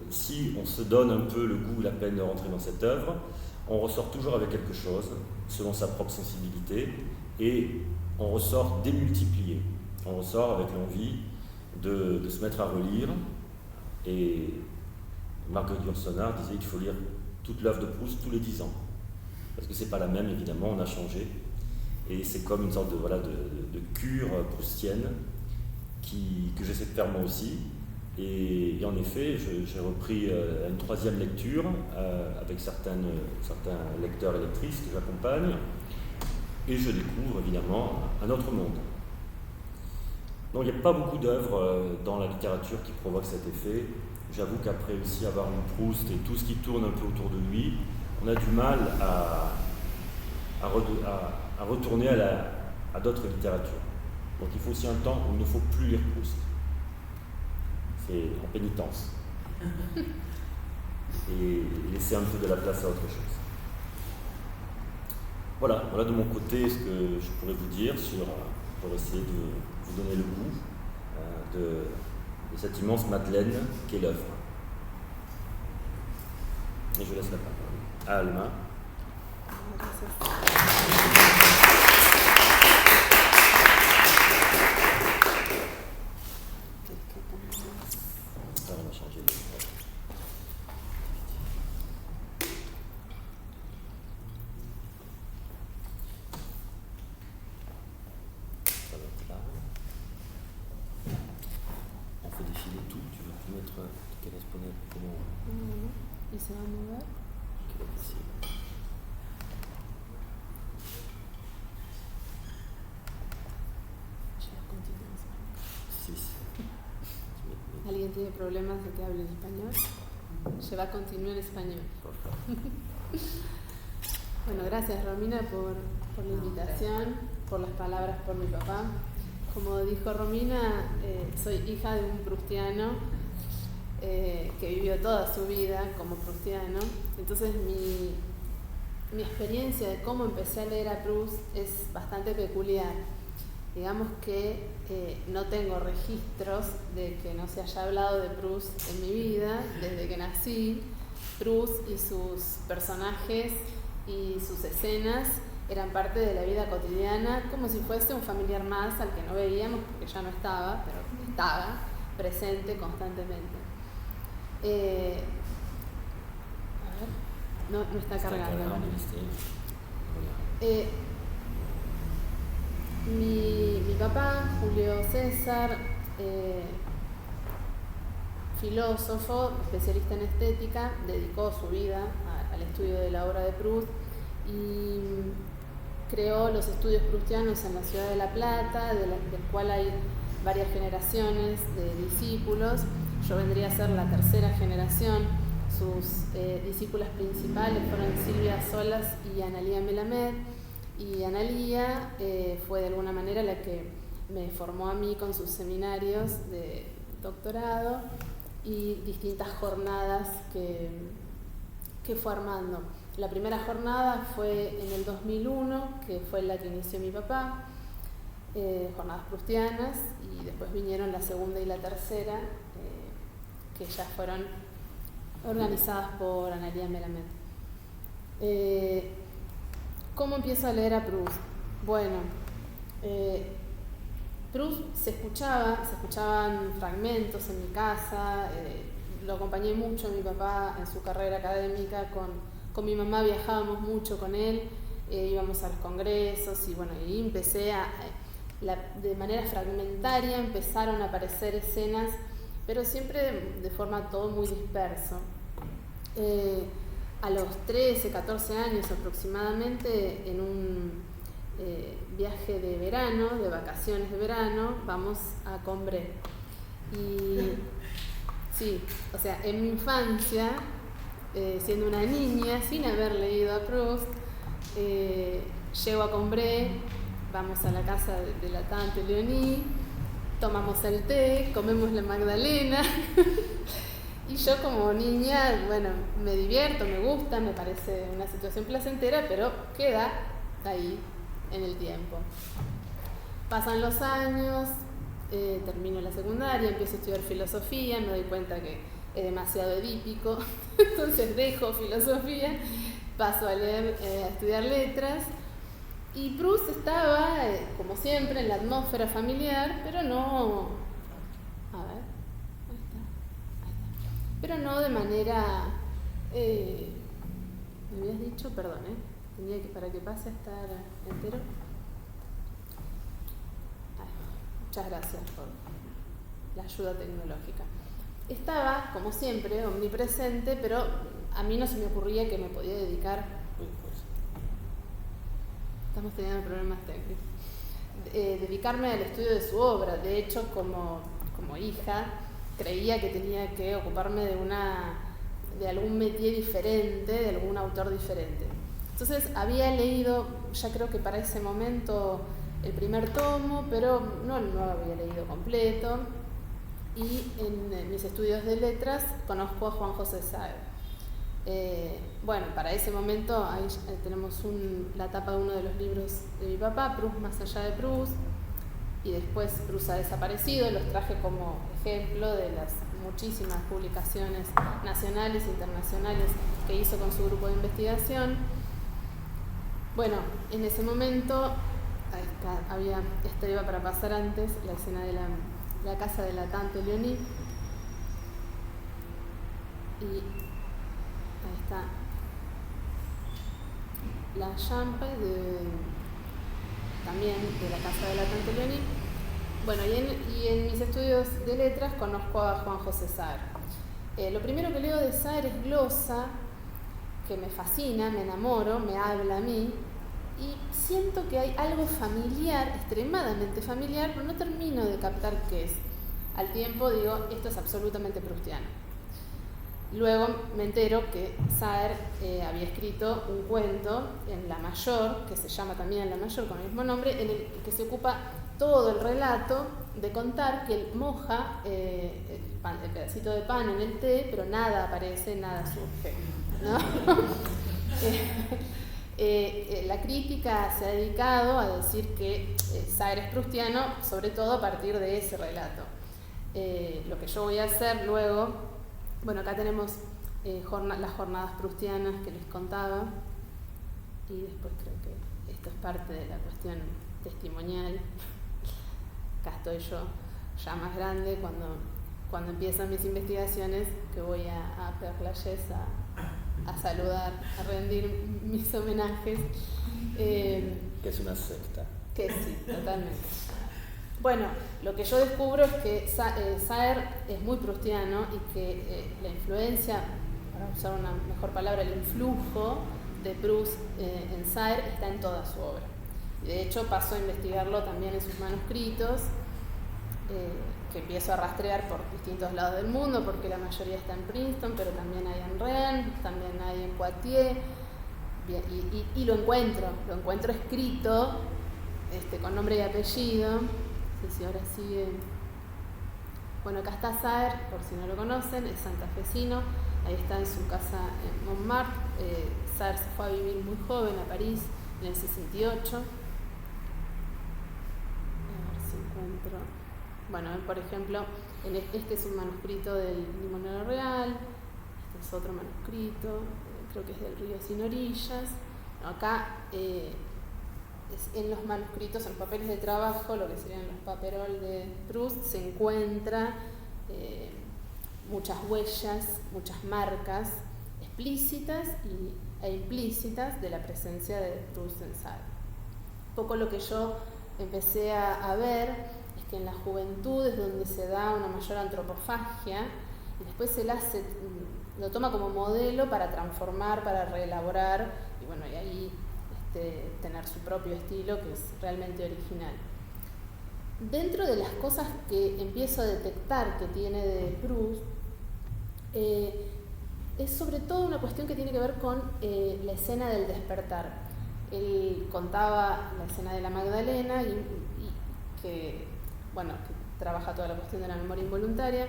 Speaker 2: si on se donne un peu le goût, la peine de rentrer dans cette œuvre, on ressort toujours avec quelque chose, selon sa propre sensibilité, et on ressort démultiplié. On ressort avec l'envie de se mettre à relire, et Marguerite Yourcenar disait qu'il faut lire toute l'œuvre de Proust tous les 10 ans. Parce que c'est pas la même, évidemment, on a changé. Et c'est comme une sorte de cure proustienne que j'essaie de faire moi aussi. Et en effet, j'ai repris une 3e lecture avec certains lecteurs et lectrices que j'accompagne. Et je découvre évidemment un autre monde. Donc il n'y a pas beaucoup d'œuvres dans la littérature qui provoquent cet effet. J'avoue qu'après aussi avoir lu Proust et tout ce qui tourne un peu autour de lui, on a du mal à retourner à d'autres littératures. Donc il faut aussi un temps où il ne faut plus lire Proust. C'est en pénitence. Et laisser un peu de la place à autre chose. Voilà de mon côté ce que je pourrais vous dire pour essayer de vous donner le goût de cette immense Madeleine qu'est l'œuvre. Et je laisse la parole à Alma. Ça va changer. Ça va être là. On fait défiler tout. Tu veux tout mettre correspondant comment?
Speaker 3: ¿Y se va a mover?
Speaker 2: Creo que sí. Sí.
Speaker 3: ¿Alguien tiene problemas de que hable en español? Je vais continuer en español.
Speaker 2: Por favor.
Speaker 3: Bueno, gracias Romina por por la invitación, por las palabras por mi papá. Como dijo Romina, soy hija de un proustiano que vivió toda su vida como proustiano. Entonces mi experiencia de cómo empecé a leer a Proust es bastante peculiar. Digamos que no tengo registros de que no se haya hablado de Proust en mi vida desde que nací. Proust y sus personajes y sus escenas eran parte de la vida cotidiana, como si fuese un familiar más al que no veíamos porque ya no estaba, pero estaba presente constantemente. No está cargando. Mi papá, Julio César, filósofo, especialista en estética, dedicó su vida al estudio de la obra de Proust y creó los estudios proustianos en la ciudad de La Plata, del cual hay varias generaciones de discípulos. Yo vendría a ser la tercera generación. Sus discípulas principales fueron Silvia Solas y Analía Melamed. Y Analía fue de alguna manera la que me formó a mí con sus seminarios de doctorado y distintas jornadas que fue armando. La primera jornada fue en el 2001, que fue la que inició mi papá, jornadas proustianas, y después vinieron la segunda y la tercera, que ya fueron organizadas por Analía Melamed. ¿Cómo empiezo a leer a Proust? Bueno, Proust se escuchaban fragmentos en mi casa, lo acompañé mucho a mi papá en su carrera académica, con mi mamá viajábamos mucho con él, íbamos a los congresos y bueno, y empecé de manera fragmentaria empezaron a aparecer escenas, pero siempre de forma todo muy disperso. A los 13, 14 años aproximadamente, en un viaje de verano, de vacaciones de verano, vamos a Combray. Y sí, o sea, en mi infancia, siendo una niña, sin haber leído a Proust, llego a Combray, vamos a la casa de la tante Leonie, tomamos el té, comemos la magdalena. Y yo como niña, bueno, me divierto, me gusta, me parece una situación placentera, pero queda ahí en el tiempo. Pasan los años, termino la secundaria, empiezo a estudiar filosofía, me doy cuenta que es demasiado edípico, entonces dejo filosofía, paso a estudiar letras, y Proust estaba, como siempre, en la atmósfera familiar, pero no... pero no de manera, me habías dicho, perdón, tenía que, para que pase a estar entero. Muchas gracias por la ayuda tecnológica. Estaba, como siempre, omnipresente, pero a mí no se me ocurría que me podía dedicar, estamos teniendo problemas técnicos, dedicarme al estudio de su obra. De hecho, como hija, creía que tenía que ocuparme de algún métier diferente, de algún autor diferente. Entonces había leído, ya creo que para ese momento, el primer tomo, pero no lo había leído completo. Y en mis estudios de letras conozco a Juan José Saez. Bueno, para ese momento ahí tenemos la tapa de uno de los libros de mi papá, Proust más allá de Proust. Y después Proust ha desaparecido, los traje como ejemplo de las muchísimas publicaciones nacionales e internacionales que hizo con su grupo de investigación. Bueno, en ese momento, esta iba para pasar antes, la escena de la casa de la tante Leonie. Y ahí está la chambre también de la casa de la tante Leonie. Bueno, y en mis estudios de letras conozco a Juan José Saez. Lo primero que leo de Saez es glosa, que me fascina, me enamoro, me habla a mí, y siento que hay algo familiar, extremadamente familiar, pero no termino de captar qué es. Al tiempo digo, esto es absolutamente proustiano. luego me entero que Saer había escrito un cuento en La Mayor, que se llama también La Mayor con el mismo nombre, en el que se ocupa todo el relato de contar que él moja el pedacito de pan en el té, pero nada aparece, nada surge, ¿no? La crítica se ha dedicado a decir que Saer es proustiano, sobre todo a partir de ese relato. Lo que yo voy a hacer luego, bueno, acá tenemos las jornadas proustianas que les contaba, y después creo que esto es parte de la cuestión testimonial. Acá estoy yo, ya más grande, cuando empiezan mis investigaciones, que voy a Père-Lachaise a saludar, a rendir mis homenajes.
Speaker 2: Que es una secta.
Speaker 3: Que sí, totalmente. Bueno, lo que yo descubro es que Saer es muy proustiano y que la influencia, para usar una mejor palabra, el influjo de Proust en Saer está en toda su obra. Y de hecho paso a investigarlo también en sus manuscritos, que empiezo a rastrear por distintos lados del mundo, porque la mayoría está en Princeton, pero también hay en Rennes, también hay en Poitiers, y lo encuentro escrito con nombre y apellido. No sé si ahora sigue. Bueno, acá está Saer, por si no lo conocen, es santafesino, ahí está en su casa en Montmartre. Saer se fue a vivir muy joven a París en el 68. A ver si encuentro. Bueno, por ejemplo, este es un manuscrito del Limonero Real, este es otro manuscrito, creo que es del Río Sin Orillas. Acá en los manuscritos, en los papeles de trabajo, lo que serían los paperoles de Proust, se encuentra muchas huellas, muchas marcas explícitas e implícitas de la presencia de Proust en Saer. Un poco lo que yo empecé a ver es que en la juventud es donde se da una mayor antropofagia, y después él lo toma como modelo para transformar, para reelaborar, y bueno, y ahí tener su propio estilo, que es realmente original. Dentro de las cosas que empiezo a detectar que tiene de Proust, es sobre todo una cuestión que tiene que ver con la escena del despertar. Él contaba la escena de la Magdalena y que trabaja toda la cuestión de la memoria involuntaria,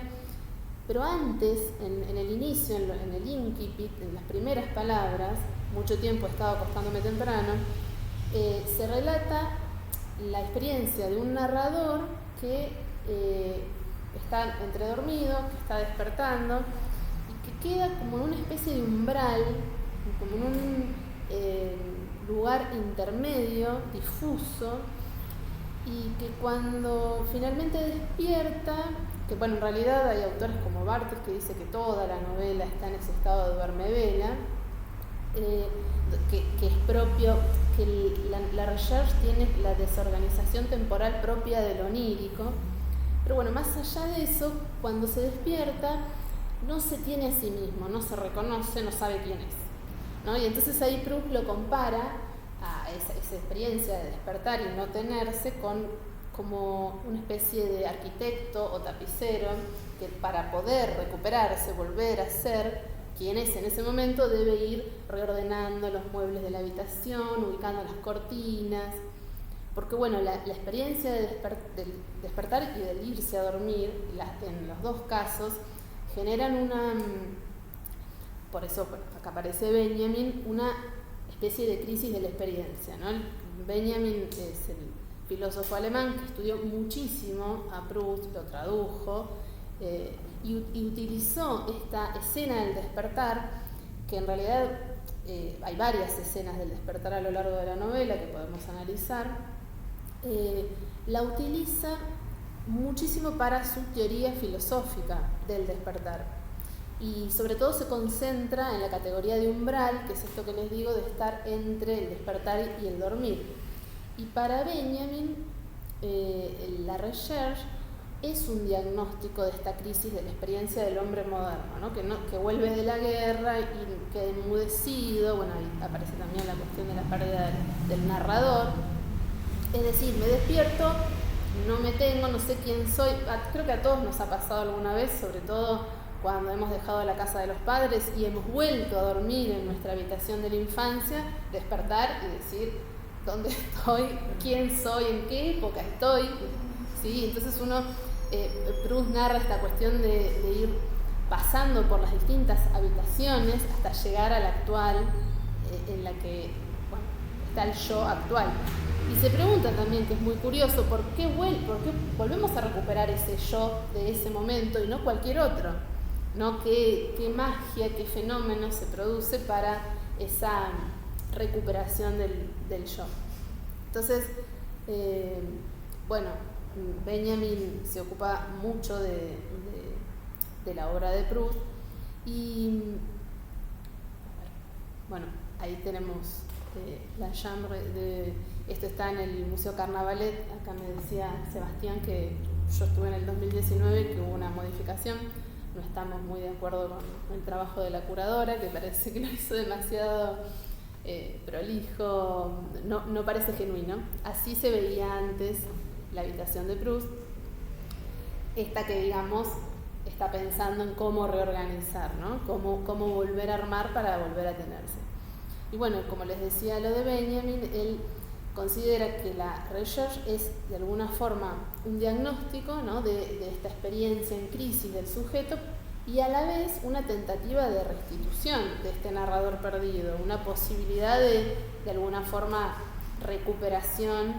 Speaker 3: pero antes, en el inicio, en el incipit, en las primeras palabras, mucho tiempo estaba acostándome temprano, se relata la experiencia de un narrador que está entredormido, que está despertando y que queda como en una especie de umbral, como en un lugar intermedio, difuso, y que cuando finalmente despierta, que bueno, en realidad hay autores como Barthes que dice que toda la novela está en ese estado de duermevela, que es propio, que la recherche tiene la desorganización temporal propia del onírico, pero bueno, más allá de eso, cuando se despierta no se tiene a sí mismo, no se reconoce, no sabe quién es, ¿no? Y entonces ahí Proust lo compara a esa experiencia de despertar y no tenerse como una especie de arquitecto o tapicero que para poder recuperarse, volver a ser quien es en ese momento, debe ir reordenando los muebles de la habitación, ubicando las cortinas, porque bueno, la experiencia del despertar y del irse a dormir, en los dos casos, generan por eso acá aparece Benjamin, una especie de crisis de la experiencia, ¿no? Benjamin es el filósofo alemán que estudió muchísimo a Proust, lo tradujo y utilizó esta escena del despertar, que en realidad hay varias escenas del despertar a lo largo de la novela que podemos analizar, la utiliza muchísimo para su teoría filosófica del despertar. Y sobre todo se concentra en la categoría de umbral, que es esto que les digo de estar entre el despertar y el dormir. Y para Benjamin, la recherche es un diagnóstico de esta crisis de la experiencia del hombre moderno, ¿no? Que vuelve de la guerra y queda enmudecido. Bueno, ahí aparece también la cuestión de la pérdida del narrador. Es decir, me despierto, no me tengo, no sé quién soy. Creo que a todos nos ha pasado alguna vez, sobre todo cuando hemos dejado la casa de los padres y hemos vuelto a dormir en nuestra habitación de la infancia, despertar y decir dónde estoy, quién soy, en qué época estoy, ¿sí? Entonces Proust narra esta cuestión de ir pasando por las distintas habitaciones hasta llegar a la actual, en la que está el yo actual. Y se pregunta también, que es muy curioso, ¿por qué volvemos a recuperar ese yo de ese momento y no cualquier otro? ¿No? ¿Qué magia, qué fenómeno se produce para esa recuperación del yo? Entonces, Benjamin se ocupa mucho de la obra de Proust y ahí tenemos la chambre esto está en el Museo Carnavalet. Acá me decía Sebastián que yo estuve en el 2019, que hubo una modificación, no estamos muy de acuerdo con el trabajo de la curadora, que parece que lo hizo demasiado prolijo, no parece genuino. Así se veía antes la habitación de Proust, esta que digamos está pensando en cómo reorganizar, ¿no? Cómo volver a armar para volver a tenerse. Y bueno, como les decía lo de Benjamin, él considera que la recherche es de alguna forma un diagnóstico, ¿no? de esta experiencia en crisis del sujeto y a la vez una tentativa de restitución de este narrador perdido, una posibilidad de alguna forma recuperación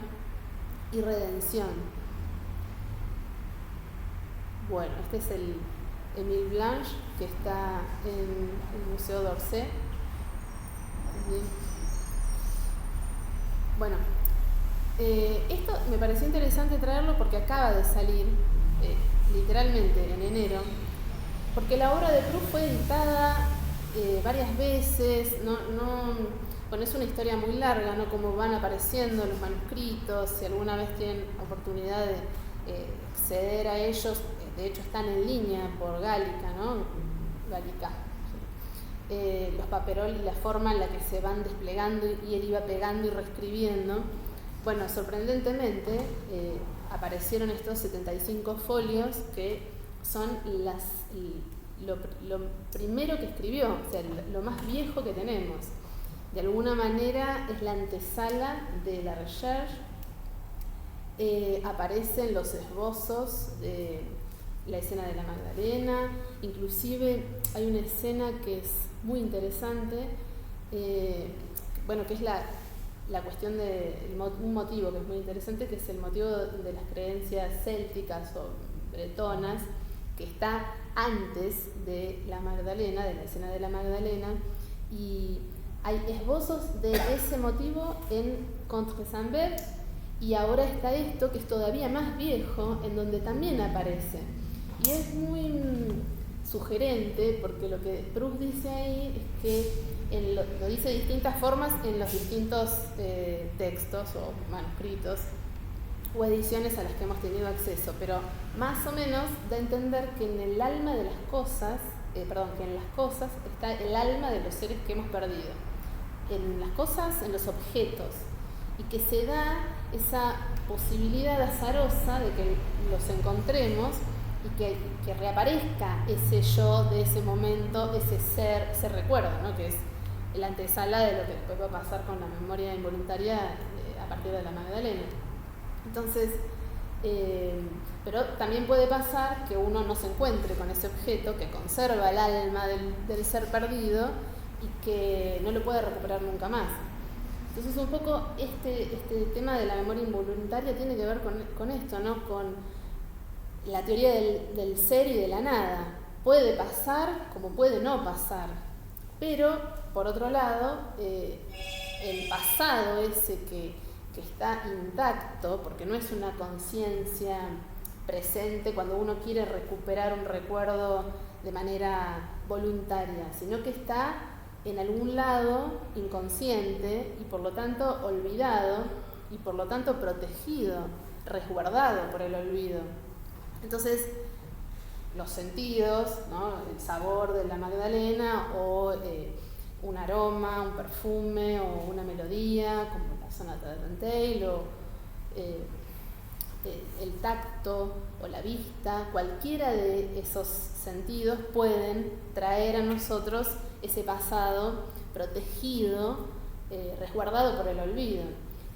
Speaker 3: y redención. Bueno, este es el Émile Blanche, que está en el Museo d'Orsay. Bueno, esto me pareció interesante traerlo porque acaba de salir literalmente en enero, porque la obra de Proust fue editada varias veces, es una historia muy larga, ¿no? Como van apareciendo los manuscritos, si alguna vez tienen oportunidad de acceder a ellos, de hecho están en línea por Gallica, ¿no? Gallica. Los paperoles, la forma en la que se van desplegando y él iba pegando y reescribiendo. Bueno, sorprendentemente aparecieron estos 75 folios que son lo primero que escribió, o sea, lo más viejo que tenemos. De alguna manera es la antesala de la recherche. Aparecen los esbozos de la escena de la Magdalena, inclusive hay una escena que es muy interesante, que es la cuestión de un motivo que es muy interesante, que es el motivo de las creencias célticas o bretonas, que está antes de la Magdalena, de la escena de la Magdalena, y hay esbozos de ese motivo en Contre-Saint-Bert, y ahora está esto que es todavía más viejo, en donde también aparece. Y es muy sugerente porque lo que Proust dice ahí es que lo dice de distintas formas en los distintos textos o manuscritos o ediciones a las que hemos tenido acceso, pero más o menos da a entender que en el alma de las cosas, que en las cosas está el alma de los seres que hemos perdido, en las cosas, en los objetos, y que se da esa posibilidad azarosa de que los encontremos y que reaparezca ese yo de ese momento, ese ser, ese recuerdo, ¿no? Que es la antesala de lo que después va a pasar con la memoria involuntaria a partir de la Magdalena. Entonces, pero también puede pasar que uno no se encuentre con ese objeto que conserva el alma del ser perdido y que no lo puede recuperar nunca más. Entonces un poco este tema de la memoria involuntaria tiene que ver con esto, ¿no? Con la teoría del ser y de la nada. Puede pasar como puede no pasar, pero por otro lado el pasado ese que está intacto, porque no es una conciencia presente cuando uno quiere recuperar un recuerdo de manera voluntaria, sino que está en algún lado inconsciente y por lo tanto olvidado y por lo tanto protegido, resguardado por el olvido. Entonces, los sentidos, ¿no? El sabor de la Magdalena o un aroma, un perfume o una melodía, como la sonata de Rantel, el tacto o la vista, cualquiera de esos sentidos pueden traer a nosotros ese pasado protegido, resguardado por el olvido.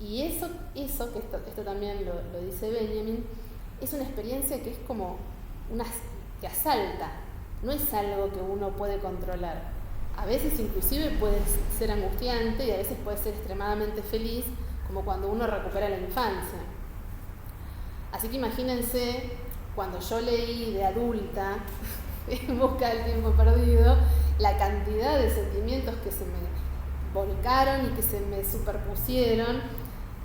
Speaker 3: Y eso que esto también lo dice Benjamin, es una experiencia que es como que asalta, no es algo que uno puede controlar. A veces inclusive puede ser angustiante y a veces puede ser extremadamente feliz, como cuando uno recupera la infancia. Así que imagínense, cuando yo leí de adulta, En busca del tiempo perdido, la cantidad de sentimientos que se me volcaron y que se me superpusieron,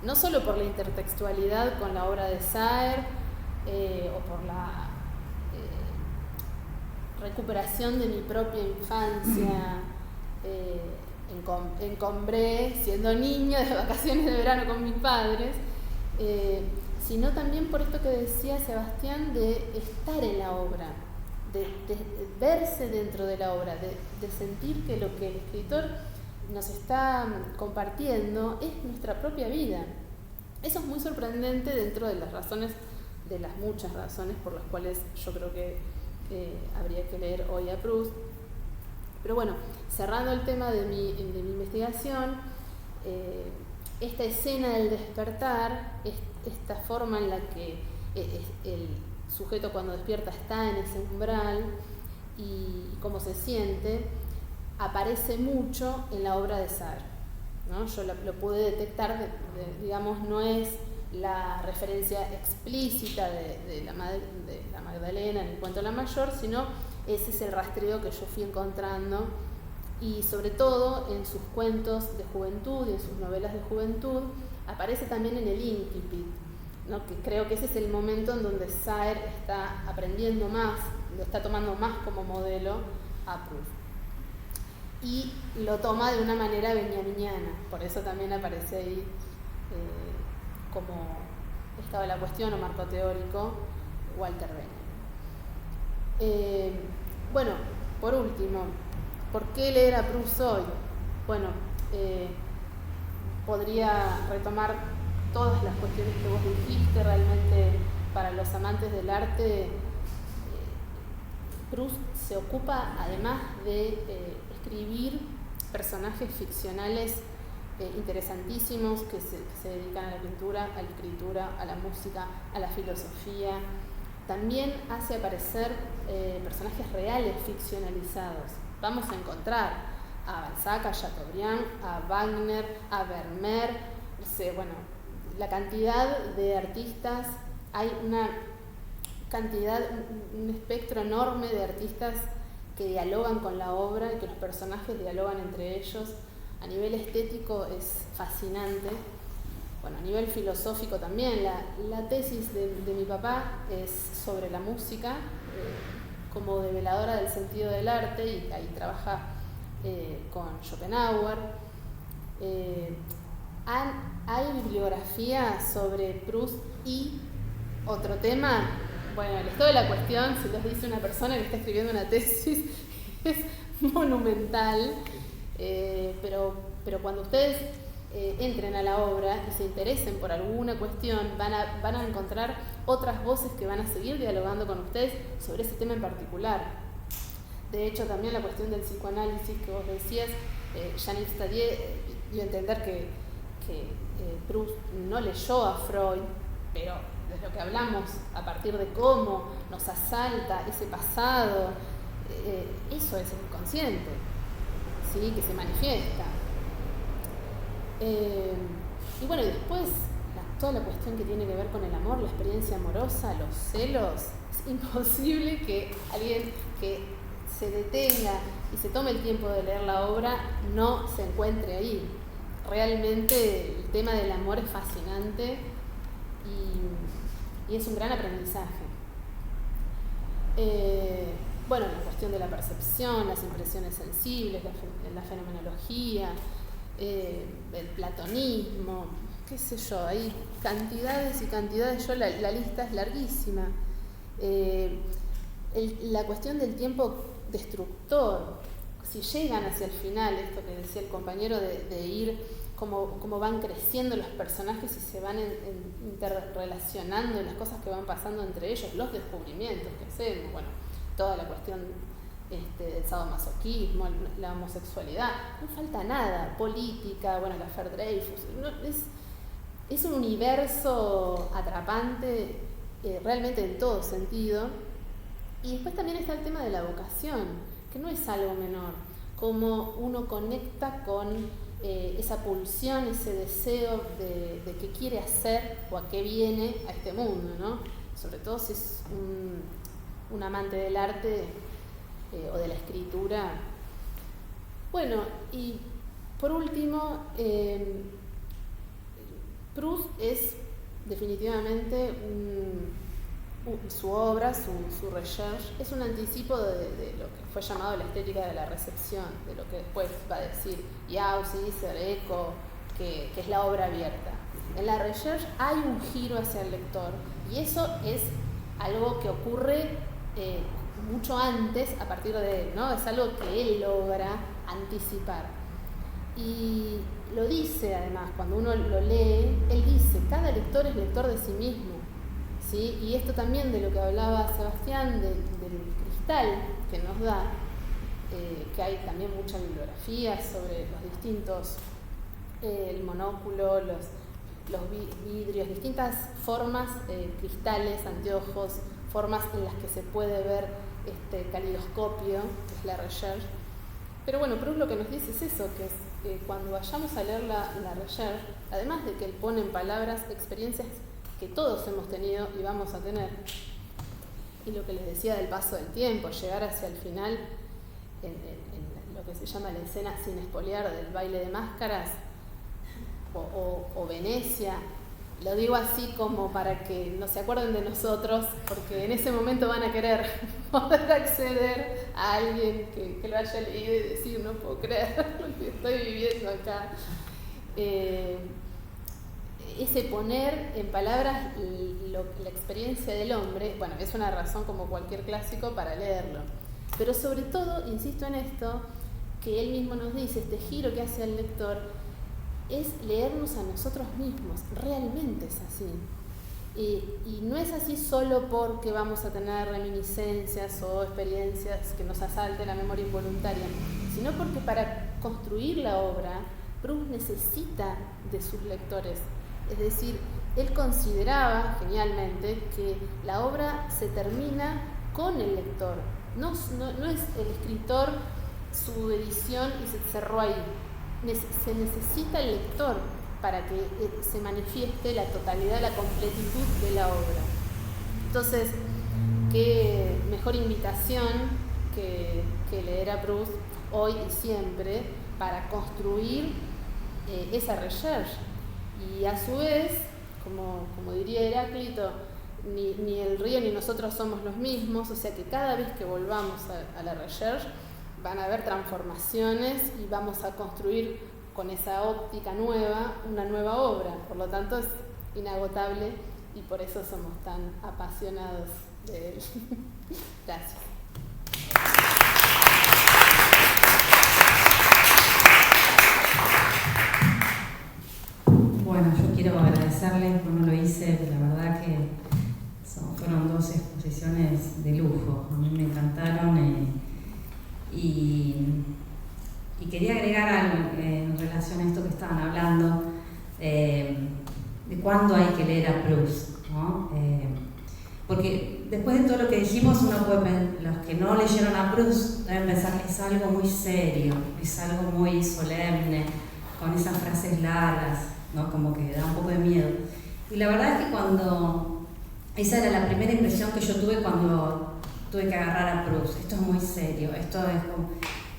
Speaker 3: no solo por la intertextualidad con la obra de Saer, o por la recuperación de mi propia infancia en Combré, siendo niña de vacaciones de verano con mis padres, sino también por esto que decía Sebastián, de estar en la obra, de verse dentro de la obra, de sentir que lo que el escritor nos está compartiendo es nuestra propia vida. Eso es muy sorprendente dentro de las razones, de las muchas razones por las cuales yo creo que habría que leer hoy a Proust. Pero bueno, cerrando el tema de mi investigación, esta escena del despertar, esta forma en la que el sujeto cuando despierta está en ese umbral y cómo se siente, aparece mucho en la obra de Saer, ¿no? Yo lo pude detectar, digamos, no es la referencia explícita de la Magdalena en el cuento La Mayor, sino ese es el rastreo que yo fui encontrando, y sobre todo en sus cuentos de juventud y en sus novelas de juventud aparece también en el Incipit, ¿no? Que creo que ese es el momento en donde Saer está aprendiendo más, lo está tomando más como modelo a Proust. Y lo toma de una manera benjaminiana, por eso también aparece ahí como estado de la cuestión o marco teórico Walter Benjamin. Bueno, por último, ¿por qué leer a Proust hoy? Bueno, podría retomar todas las cuestiones que vos dijiste. Realmente para los amantes del arte, Proust se ocupa, además de escribir personajes ficcionales interesantísimos que se dedican a la pintura, a la escritura, a la música, a la filosofía. También hace aparecer personajes reales ficcionalizados. Vamos a encontrar a Balzac, a Chateaubriand, a Wagner, a Vermeer, bueno, la cantidad de artistas, hay una cantidad, un espectro enorme de artistas que dialogan con la obra y que los personajes dialogan entre ellos. A nivel estético es fascinante. Bueno, a nivel filosófico también. La tesis de mi papá es sobre la música, como develadora del sentido del arte, y ahí trabaja con Schopenhauer. Hay bibliografía sobre Proust y otro tema. Bueno, el estado de la cuestión, se los dice una persona que está escribiendo una tesis, es monumental, pero cuando ustedes entren a la obra y se interesen por alguna cuestión, van a encontrar otras voces que van a seguir dialogando con ustedes sobre ese tema en particular. De hecho, también la cuestión del psicoanálisis que vos decías, Jean-Yves Stadier dio a entender que Proust no leyó a Freud, pero de lo que hablamos, a partir de cómo nos asalta ese pasado, eso es el inconsciente, ¿sí? Que se manifiesta. Y bueno, y después toda la cuestión que tiene que ver con el amor, la experiencia amorosa, los celos. Es imposible que alguien que se detenga y se tome el tiempo de leer la obra no se encuentre ahí. Realmente el tema del amor es fascinante y es un gran aprendizaje. Bueno, la cuestión de la percepción, las impresiones sensibles, la fenomenología, el platonismo, qué sé yo, hay cantidades y cantidades, la lista es larguísima. La cuestión del tiempo destructor, si llegan hacia el final, esto que decía el compañero de ir cómo van creciendo los personajes y se van interrelacionando en las cosas que van pasando entre ellos, los descubrimientos que hacemos, bueno, toda la cuestión del sadomasoquismo, la homosexualidad, no falta nada, política, bueno, la affaire Dreyfus, es un universo atrapante realmente en todo sentido. Y después también está el tema de la vocación, que no es algo menor, cómo uno conecta con esa pulsión, ese deseo de qué quiere hacer o a qué viene a este mundo, ¿no? Sobre todo si es un amante del arte o de la escritura. Bueno, y por último, Proust es definitivamente su obra, su recherche, es un anticipo de lo que fue llamado la estética de la recepción, de lo que después va a decir Yauzy, Eco, que es la obra abierta. En la recherche hay un giro hacia el lector, y eso es algo que ocurre mucho antes a partir de él, ¿no? Es algo que él logra anticipar. Y lo dice además, cuando uno lo lee, él dice, cada lector es lector de sí mismo, ¿sí? Y esto también de lo que hablaba Sebastián, del cristal que nos da, que hay también mucha bibliografía sobre los distintos, el monóculo, los vidrios, distintas formas, cristales, anteojos, formas en las que se puede ver este calidoscopio, que es la recherche. Pero bueno, Proust lo que nos dice es eso, que es cuando vayamos a leer la recherche, además de que él pone en palabras experiencias que todos hemos tenido y vamos a tener, y lo que les decía del paso del tiempo, llegar hacia el final en lo que se llama la escena sin espolear del baile de máscaras o Venecia. Lo digo así como para que no se acuerden de nosotros, porque en ese momento van a querer poder acceder a alguien que lo haya leído y decir, no puedo creer lo que estoy viviendo acá. Ese poner en palabras la experiencia del hombre, bueno, es una razón como cualquier clásico para leerlo. Pero sobre todo, insisto en esto, que él mismo nos dice, este giro que hace el lector, es leernos a nosotros mismos, realmente es así. Y no es así solo porque vamos a tener reminiscencias o experiencias que nos asalten la memoria involuntaria, sino porque para construir la obra, Proust necesita de sus lectores. Es decir, él consideraba genialmente que la obra se termina con el lector. No es el escritor, su edición y se cerró ahí. Se necesita el lector para que se manifieste la totalidad, la completitud de la obra. Entonces, qué mejor invitación que leer a Proust hoy y siempre para construir esa recherche. Y a su vez, como diría Heráclito, ni el río ni nosotros somos los mismos, o sea que cada vez que volvamos a la recherche van a haber transformaciones y vamos a construir con esa óptica nueva una nueva obra. Por lo tanto es inagotable y por eso somos tan apasionados de él. Gracias.
Speaker 1: Bueno, yo quiero agradecerles, no lo hice, la verdad que fueron 2 exposiciones de lujo, a mí me encantaron y quería agregar algo en relación a esto que estaban hablando, de cuándo hay que leer a Proust, ¿no? Porque después de todo lo que dijimos, uno puede, los que no leyeron a Proust deben pensar que es algo muy serio, es algo muy solemne, con esas frases largas, ¿no? Como que da un poco de miedo. Y la verdad es que esa era la primera impresión que yo tuve cuando tuve que agarrar a Proust. Esto es muy serio, esto es como...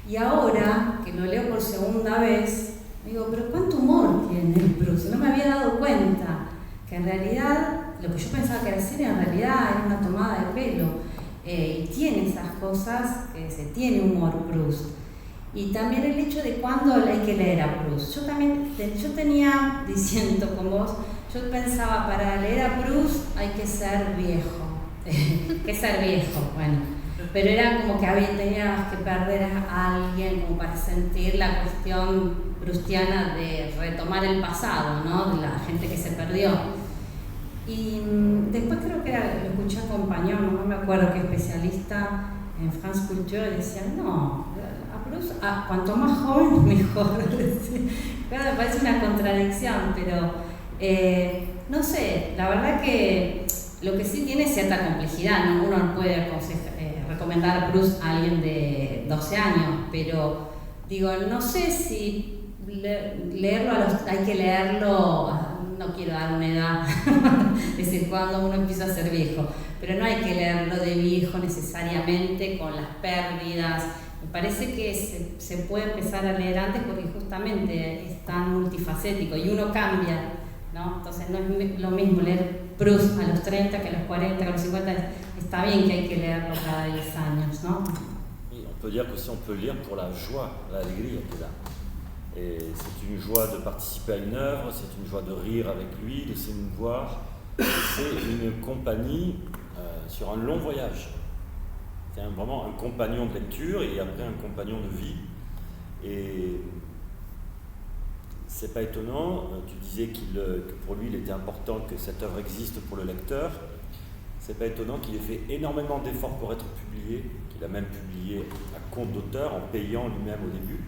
Speaker 1: Y ahora, que lo leo por segunda vez, digo, pero ¿cuánto humor tiene el Proust? No me había dado cuenta que en realidad, lo que yo pensaba que era serio, en realidad era una tomada de pelo. Y tiene esas cosas, que se tiene humor Proust. Y también el hecho de cuándo hay que leer a Proust. Yo tenía, diciendo con vos, yo pensaba, para leer a Proust hay que ser viejo. ¿Qué es ser viejo? Bueno, pero era como que tenías que perder a alguien como para sentir la cuestión proustiana de retomar el pasado, ¿no? De la gente que se perdió. Y después creo que lo escuché a Compañón, no me acuerdo qué especialista en France Culture, decía, no, a Proust, cuanto más joven mejor. Claro, me parece una contradicción, pero no sé, la verdad que lo que sí tiene es cierta complejidad, ¿no? Uno no puede recomendar a Proust a alguien de 12 años, pero digo, no sé si leerlo hay que leerlo, no quiero dar una edad, es decir, cuando uno empieza a ser viejo, pero no hay que leerlo de viejo necesariamente con las pérdidas. Me parece que se puede empezar a leer antes porque justamente es tan multifacético y uno cambia, ¿no? Entonces no es lo mismo leer Proust a los 30 que a los 40, que a los 50. Está bien que hay que leerlo cada 10 años, ¿no?
Speaker 2: Oui, on peut dire que si on peut lire pour la joie, l'alegría que da. C'est une joie de participer à une œuvre, c'est une joie de rire avec lui, de s'émouvoir. C'est une compagnie sur un long voyage. C'est vraiment un compagnon de lecture et après un compagnon de vie. Et c'est pas étonnant, tu disais que pour lui il était important que cette œuvre existe pour le lecteur. C'est pas étonnant qu'il ait fait énormément d'efforts pour être publié, qu'il a même publié à compte d'auteur en payant lui-même au début.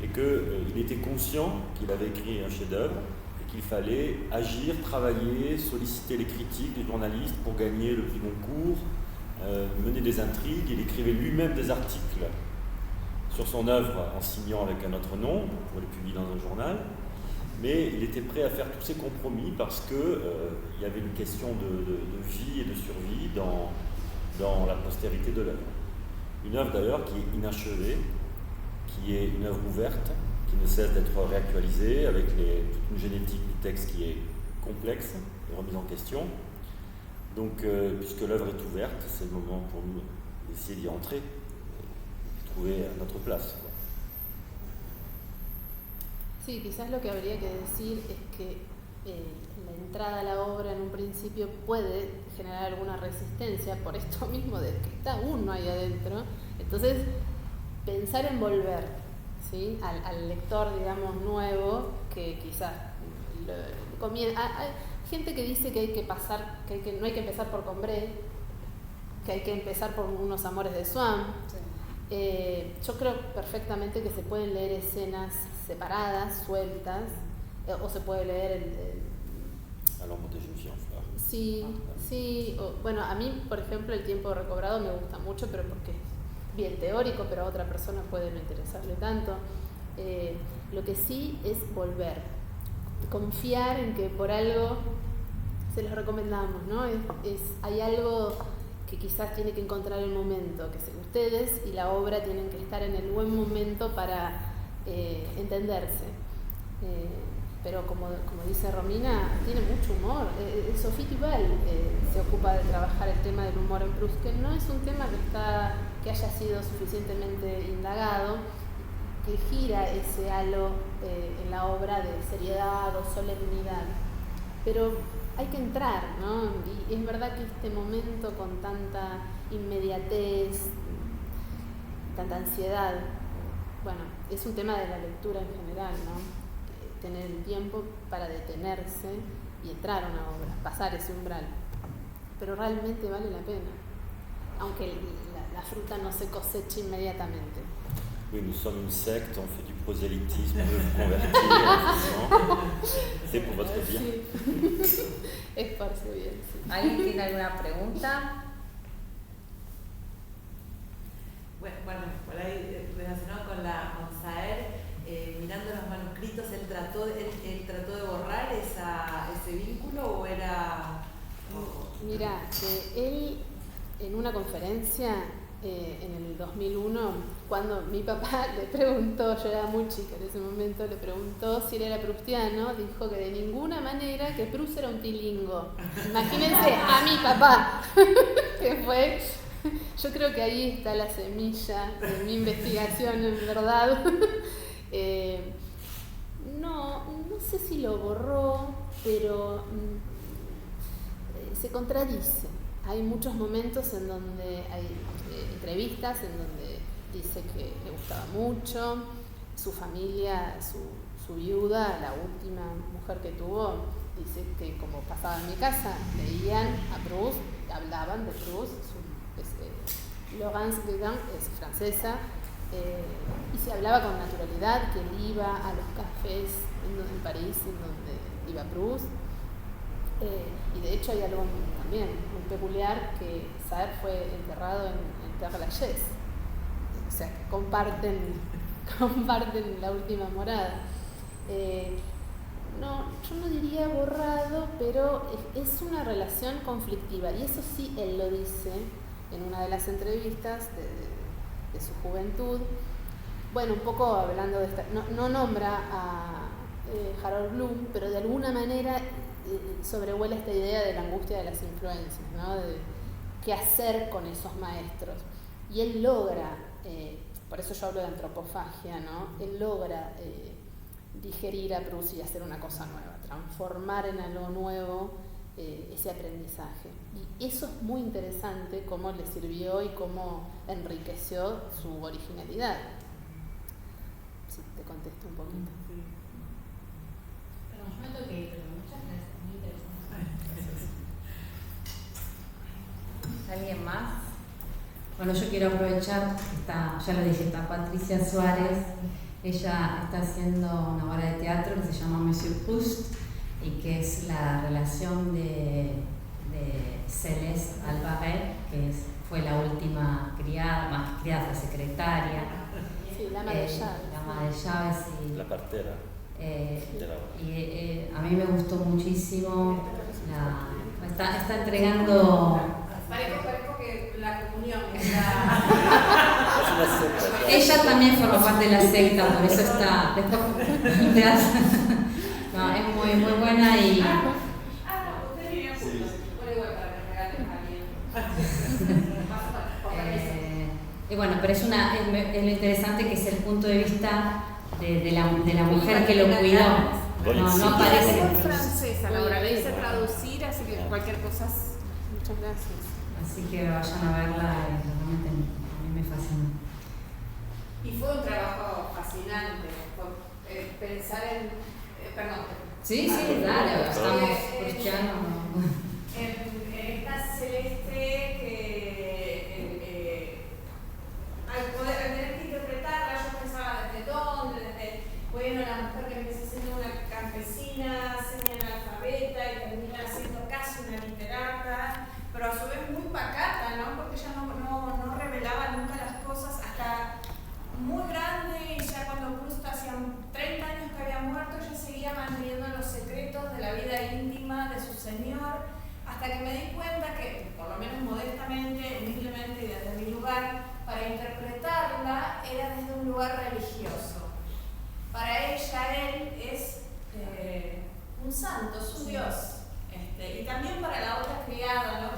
Speaker 2: Et qu'il était conscient qu'il avait écrit un chef-d'œuvre et qu'il fallait agir, travailler, solliciter les critiques des journalistes pour gagner le prix Goncourt, mener des intrigues. Il écrivait lui-même des articles sur son œuvre en signant avec un autre nom pour les publier dans un journal. Mais il était prêt à faire tous ces compromis parce qu'il y avait une question de vie et de survie dans la postérité de l'œuvre. Une œuvre d'ailleurs qui est inachevée, qui est une œuvre ouverte, qui ne cesse d'être réactualisée avec toute une génétique du texte qui est complexe et remise en question. Donc, puisque l'œuvre est ouverte, c'est le moment pour nous d'essayer d'y entrer et trouver notre place, quoi.
Speaker 3: Sí, quizás lo que habría que decir es que la entrada a la obra en un principio puede generar alguna resistencia por esto mismo de que está uno ahí adentro. Entonces, pensar en volver, ¿sí? al lector, digamos, nuevo, que quizás comienza. Hay gente que dice que hay que pasar, que no hay que empezar por Combray, que hay que empezar por unos amores de Swann. Sí. Yo creo perfectamente que se pueden leer escenas separadas, sueltas, o se puede leer
Speaker 2: A l'ombre de Jeune Fille en Fleurs.
Speaker 3: Sí, sí. Bueno, a mí, por ejemplo, El tiempo recobrado me gusta mucho, pero porque es bien teórico, pero a otra persona puede no interesarle tanto. Lo que sí es volver, confiar en que por algo se los recomendamos, ¿no? Hay algo que quizás tiene que encontrar el momento, que ustedes y la obra tienen que estar en el buen momento para entenderse. Pero como dice Romina, tiene mucho humor. Sophie Duval se ocupa de trabajar el tema del humor en Proust, que no es un tema que haya sido suficientemente indagado, que gira ese halo en la obra de seriedad o solemnidad. Pero hay que entrar, ¿no? Y es verdad que este momento con tanta inmediatez, tanta ansiedad, bueno, es un tema de la lectura en general, ¿no? Tener el tiempo para detenerse y entrar a una obra, pasar ese umbral. Pero realmente vale la pena, aunque la fruta no se coseche inmediatamente.
Speaker 2: Oui, nous sommes une secte, on fait du prosélytisme, on veut vous convertir, c'est pour votre bien.
Speaker 3: Sí. Es por su bien, sí.
Speaker 1: ¿Alguien tiene alguna pregunta?
Speaker 4: Bueno, por ahí relacionado con Saer, mirando los manuscritos, ¿él trató de borrar ese vínculo o era...?
Speaker 3: Mira, él en una conferencia en el 2001, cuando mi papá le preguntó, yo era muy chica en ese momento, le preguntó si él era proustiano, dijo que de ninguna manera, que Proust era un tilingo. Imagínense a mi papá, que fue... Yo creo que ahí está la semilla de mi investigación, en verdad. No sé si lo borró, pero se contradice. Hay muchos momentos en donde entrevistas en donde dice que le gustaba mucho, su familia, su viuda, la última mujer que tuvo, dice que como pasaba en mi casa, leían a Proust, hablaban de Proust, Laurence Guégan es francesa, y se hablaba con naturalidad que él iba a los cafés en París en donde iba Proust, y de hecho hay algo también muy peculiar, que Saer fue enterrado en Père Lachaise, o sea que comparten la última morada. No, yo no diría borrado, pero es una relación conflictiva, y eso sí él lo dice en una de las entrevistas de su juventud. Bueno, un poco hablando de esta, no nombra a Harold Bloom, pero de alguna manera sobrevuela esta idea de la angustia de las influencias, ¿no? De qué hacer con esos maestros. Y él logra, por eso yo hablo de antropofagia, ¿no? Él logra digerir a Proust y hacer una cosa nueva, transformar en algo nuevo ese aprendizaje. Y eso es muy interesante, cómo le sirvió y cómo enriqueció su originalidad. Sí, te contesto un poquito.
Speaker 4: Sí.
Speaker 5: Perdón, yo me tengo que ir, pero muchas gracias, muy interesante. ¿Alguien más?
Speaker 1: Bueno, yo quiero aprovechar, ya lo dije, está Patricia Suárez. Ella está haciendo una obra de teatro que se llama Monsieur Proust y que es la relación de Céleste Albaret, que fue la última criada, más que criada, fue secretaria.
Speaker 3: Sí, la ama de llaves.
Speaker 1: La ama de llaves y
Speaker 2: La partera.
Speaker 1: a mí me gustó muchísimo. Está entregando.
Speaker 5: Parezco que la comunión
Speaker 1: Ella también forma parte de la secta, por eso está. No, es muy, muy buena y.
Speaker 5: ustedes vivían juntos. Bueno, igual para que regalen a alguien.
Speaker 1: Y bueno, pero es lo interesante que es el punto de vista de la mujer que lo cuidó. No aparece.
Speaker 5: Es francesa, la obra la hice traducir, así que cualquier cosa.
Speaker 3: Muchas gracias.
Speaker 1: Así que vayan a verla, realmente a mí me fascina.
Speaker 5: Y fue un trabajo fascinante, pensar en... perdón.
Speaker 1: Sí, dale, estamos cristianos.
Speaker 5: En esta Celeste que al tener que interpretarla, yo pensaba desde dónde, bueno, la mujer que empieza siendo una campesina, semi-analfabeta y termina siendo casi una literata, pero a su vez muy pacata, ¿no? Porque ella no revelaba nunca las cosas hasta muy grande, y ya cuando Proust hacía 30 años que había muerto, ella seguía manteniendo los secretos de la vida íntima de su señor, hasta que me di cuenta que, por lo menos modestamente, humildemente y desde mi lugar, para interpretarla era desde un lugar religioso. Para ella, él es un santo, es un Dios. Y también para la otra criada, ¿no?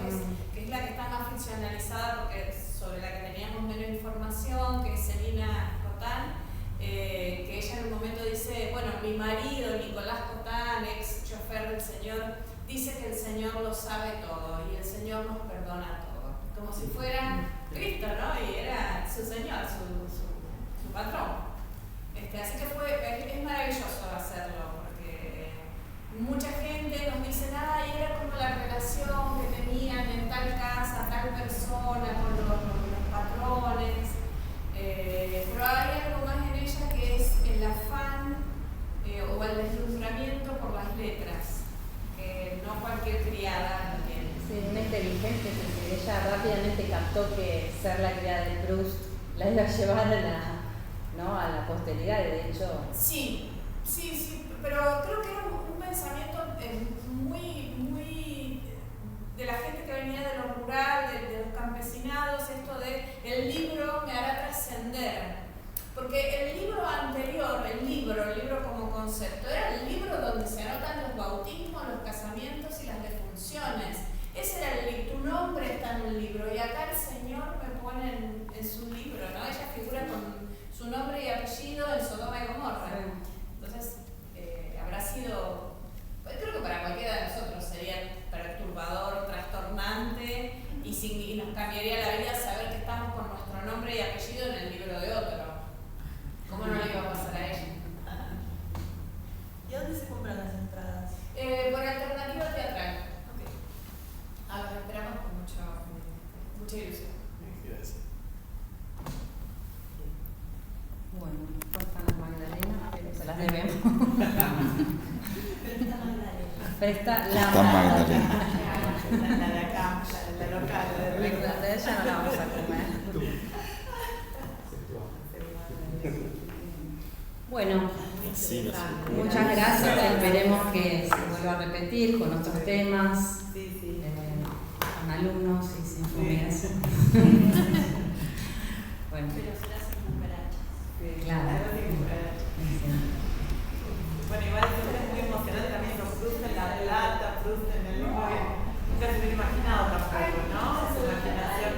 Speaker 5: que es la que está más ficcionalizada, porque sobre la que teníamos menos información, que es Selina Cotán, que ella en un momento dice, bueno, mi marido, Nicolás Cotán, ex chofer del Señor, dice que el Señor lo sabe todo y el Señor nos perdona todo. Como si fuera Cristo, ¿no? Y era su Señor, su patrón. Así que es maravilloso hacerlo, porque mucha gente nos dice, y era como la relación que tenían en tal casa, tal persona, con los patrones, pero hay algo más en ella que es el afán o el deslumbramiento por las letras, que no cualquier criada lo tiene.
Speaker 6: Sí, una inteligencia, porque ella rápidamente captó que ser la criada de Proust la iba a llevar a la posteridad, de hecho.
Speaker 5: Sí, pero creo que era un pensamiento muy de la gente que venía de lo rural, de los campesinados, esto de el libro me hará trascender. Porque el libro anterior, el libro como concepto, era el libro donde se anotan los bautismos, los casamientos y las defunciones. Ese era tu nombre está en el libro, y acá el Señor me pone en su libro, ¿no? Ella figura con su nombre y apellido en Sodoma y Gomorra. Entonces, habrá sido, creo que para cualquiera de nosotros sería perturbador, trastornante, y nos cambiaría la vida saber que estamos con
Speaker 6: Presta la
Speaker 7: Está Magdalena.
Speaker 4: La de acá, la local, la de Recta.
Speaker 6: De ella no la vamos a comer.
Speaker 1: Bueno,
Speaker 2: Merci, merci.
Speaker 1: muchas gracias. Esperemos que se vuelva a repetir con otros temas,
Speaker 4: Sí, sí.
Speaker 1: con alumnos y sin fumigación. Bueno,
Speaker 5: Pero será sin cucarachas.
Speaker 4: Sí,
Speaker 1: Claro.
Speaker 4: algo así como para- Bueno, igual siempre es muy emocionante también los Proust en La Plata, Proust en el mismo que nunca se hubiera imaginado tampoco, ¿no? Su imaginación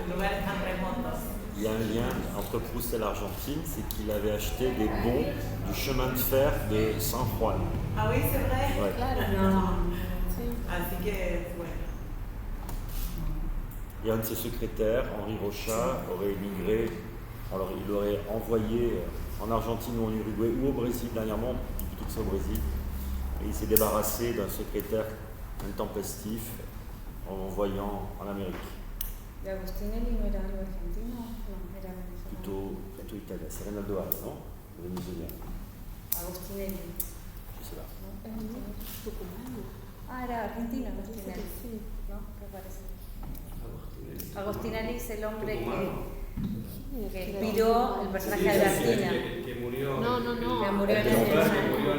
Speaker 4: en lugares tan remotos.
Speaker 2: Il y a un lien entre Proust et l'Argentine, c'est qu'il avait acheté des bons du chemin de fer de San Juan.
Speaker 4: Ah oui, c'est vrai.
Speaker 2: Ouais.
Speaker 3: Claro.
Speaker 1: no,
Speaker 3: Sí.
Speaker 4: Así que, bueno.
Speaker 2: Et un de ses secrétaires, Henri Rochat, aurait émigré, alors il l'aurait envoyé en Argentine ou en Uruguay ou au Brésil dernièrement, plutôt que ça au Brésil, et il s'est débarrassé d'un secrétaire intempestif en l'envoyant en Amérique,
Speaker 6: ¿De Agustinelli no era algo argentino? No, era venezolano.
Speaker 2: plutôt italien. C'est Reinaldo Hall, non? Vénézuélien,
Speaker 6: Agustinelli.
Speaker 2: je sais pas.
Speaker 6: ¿No? Agustinelli.
Speaker 3: Tucumano.
Speaker 6: Ah, era argentino Agustinelli.
Speaker 3: Sí.
Speaker 6: ¿No? ¿Qué parece? Agustinelli es el hombre que inspiró el personaje de Albertina.
Speaker 8: Que murió.
Speaker 3: No, no, no.
Speaker 6: Que murió en
Speaker 8: que murió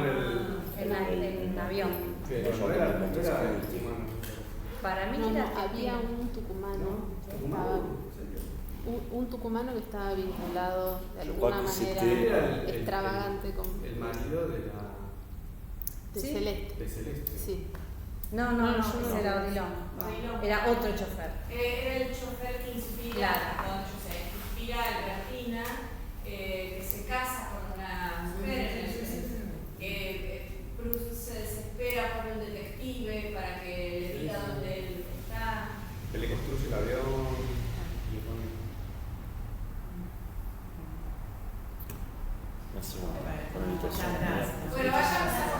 Speaker 6: en avión.
Speaker 8: Pero no era tucumano.
Speaker 6: Para mí
Speaker 3: No,
Speaker 6: era
Speaker 3: no, había un tucumano. Un tucumano que estaba vinculado de
Speaker 2: Yo
Speaker 3: alguna
Speaker 2: creo que
Speaker 3: manera
Speaker 8: c'était
Speaker 3: extravagante con
Speaker 8: El marido de
Speaker 3: de
Speaker 6: Sí.
Speaker 3: Celeste.
Speaker 8: de Celeste.
Speaker 3: Sí.
Speaker 6: No, ese era Odilon.
Speaker 5: Odilon.
Speaker 6: Era otro chofer.
Speaker 5: Era el chofer que inspira,
Speaker 6: Claro.
Speaker 5: inspira a Albertina, que se casa con una mujer. Proust se desespera por un detective para que le diga dónde él está.
Speaker 8: Que le construye el avión.
Speaker 2: Merci pour l'invitation.
Speaker 4: Muchas gracias.
Speaker 5: Bueno, vayamos a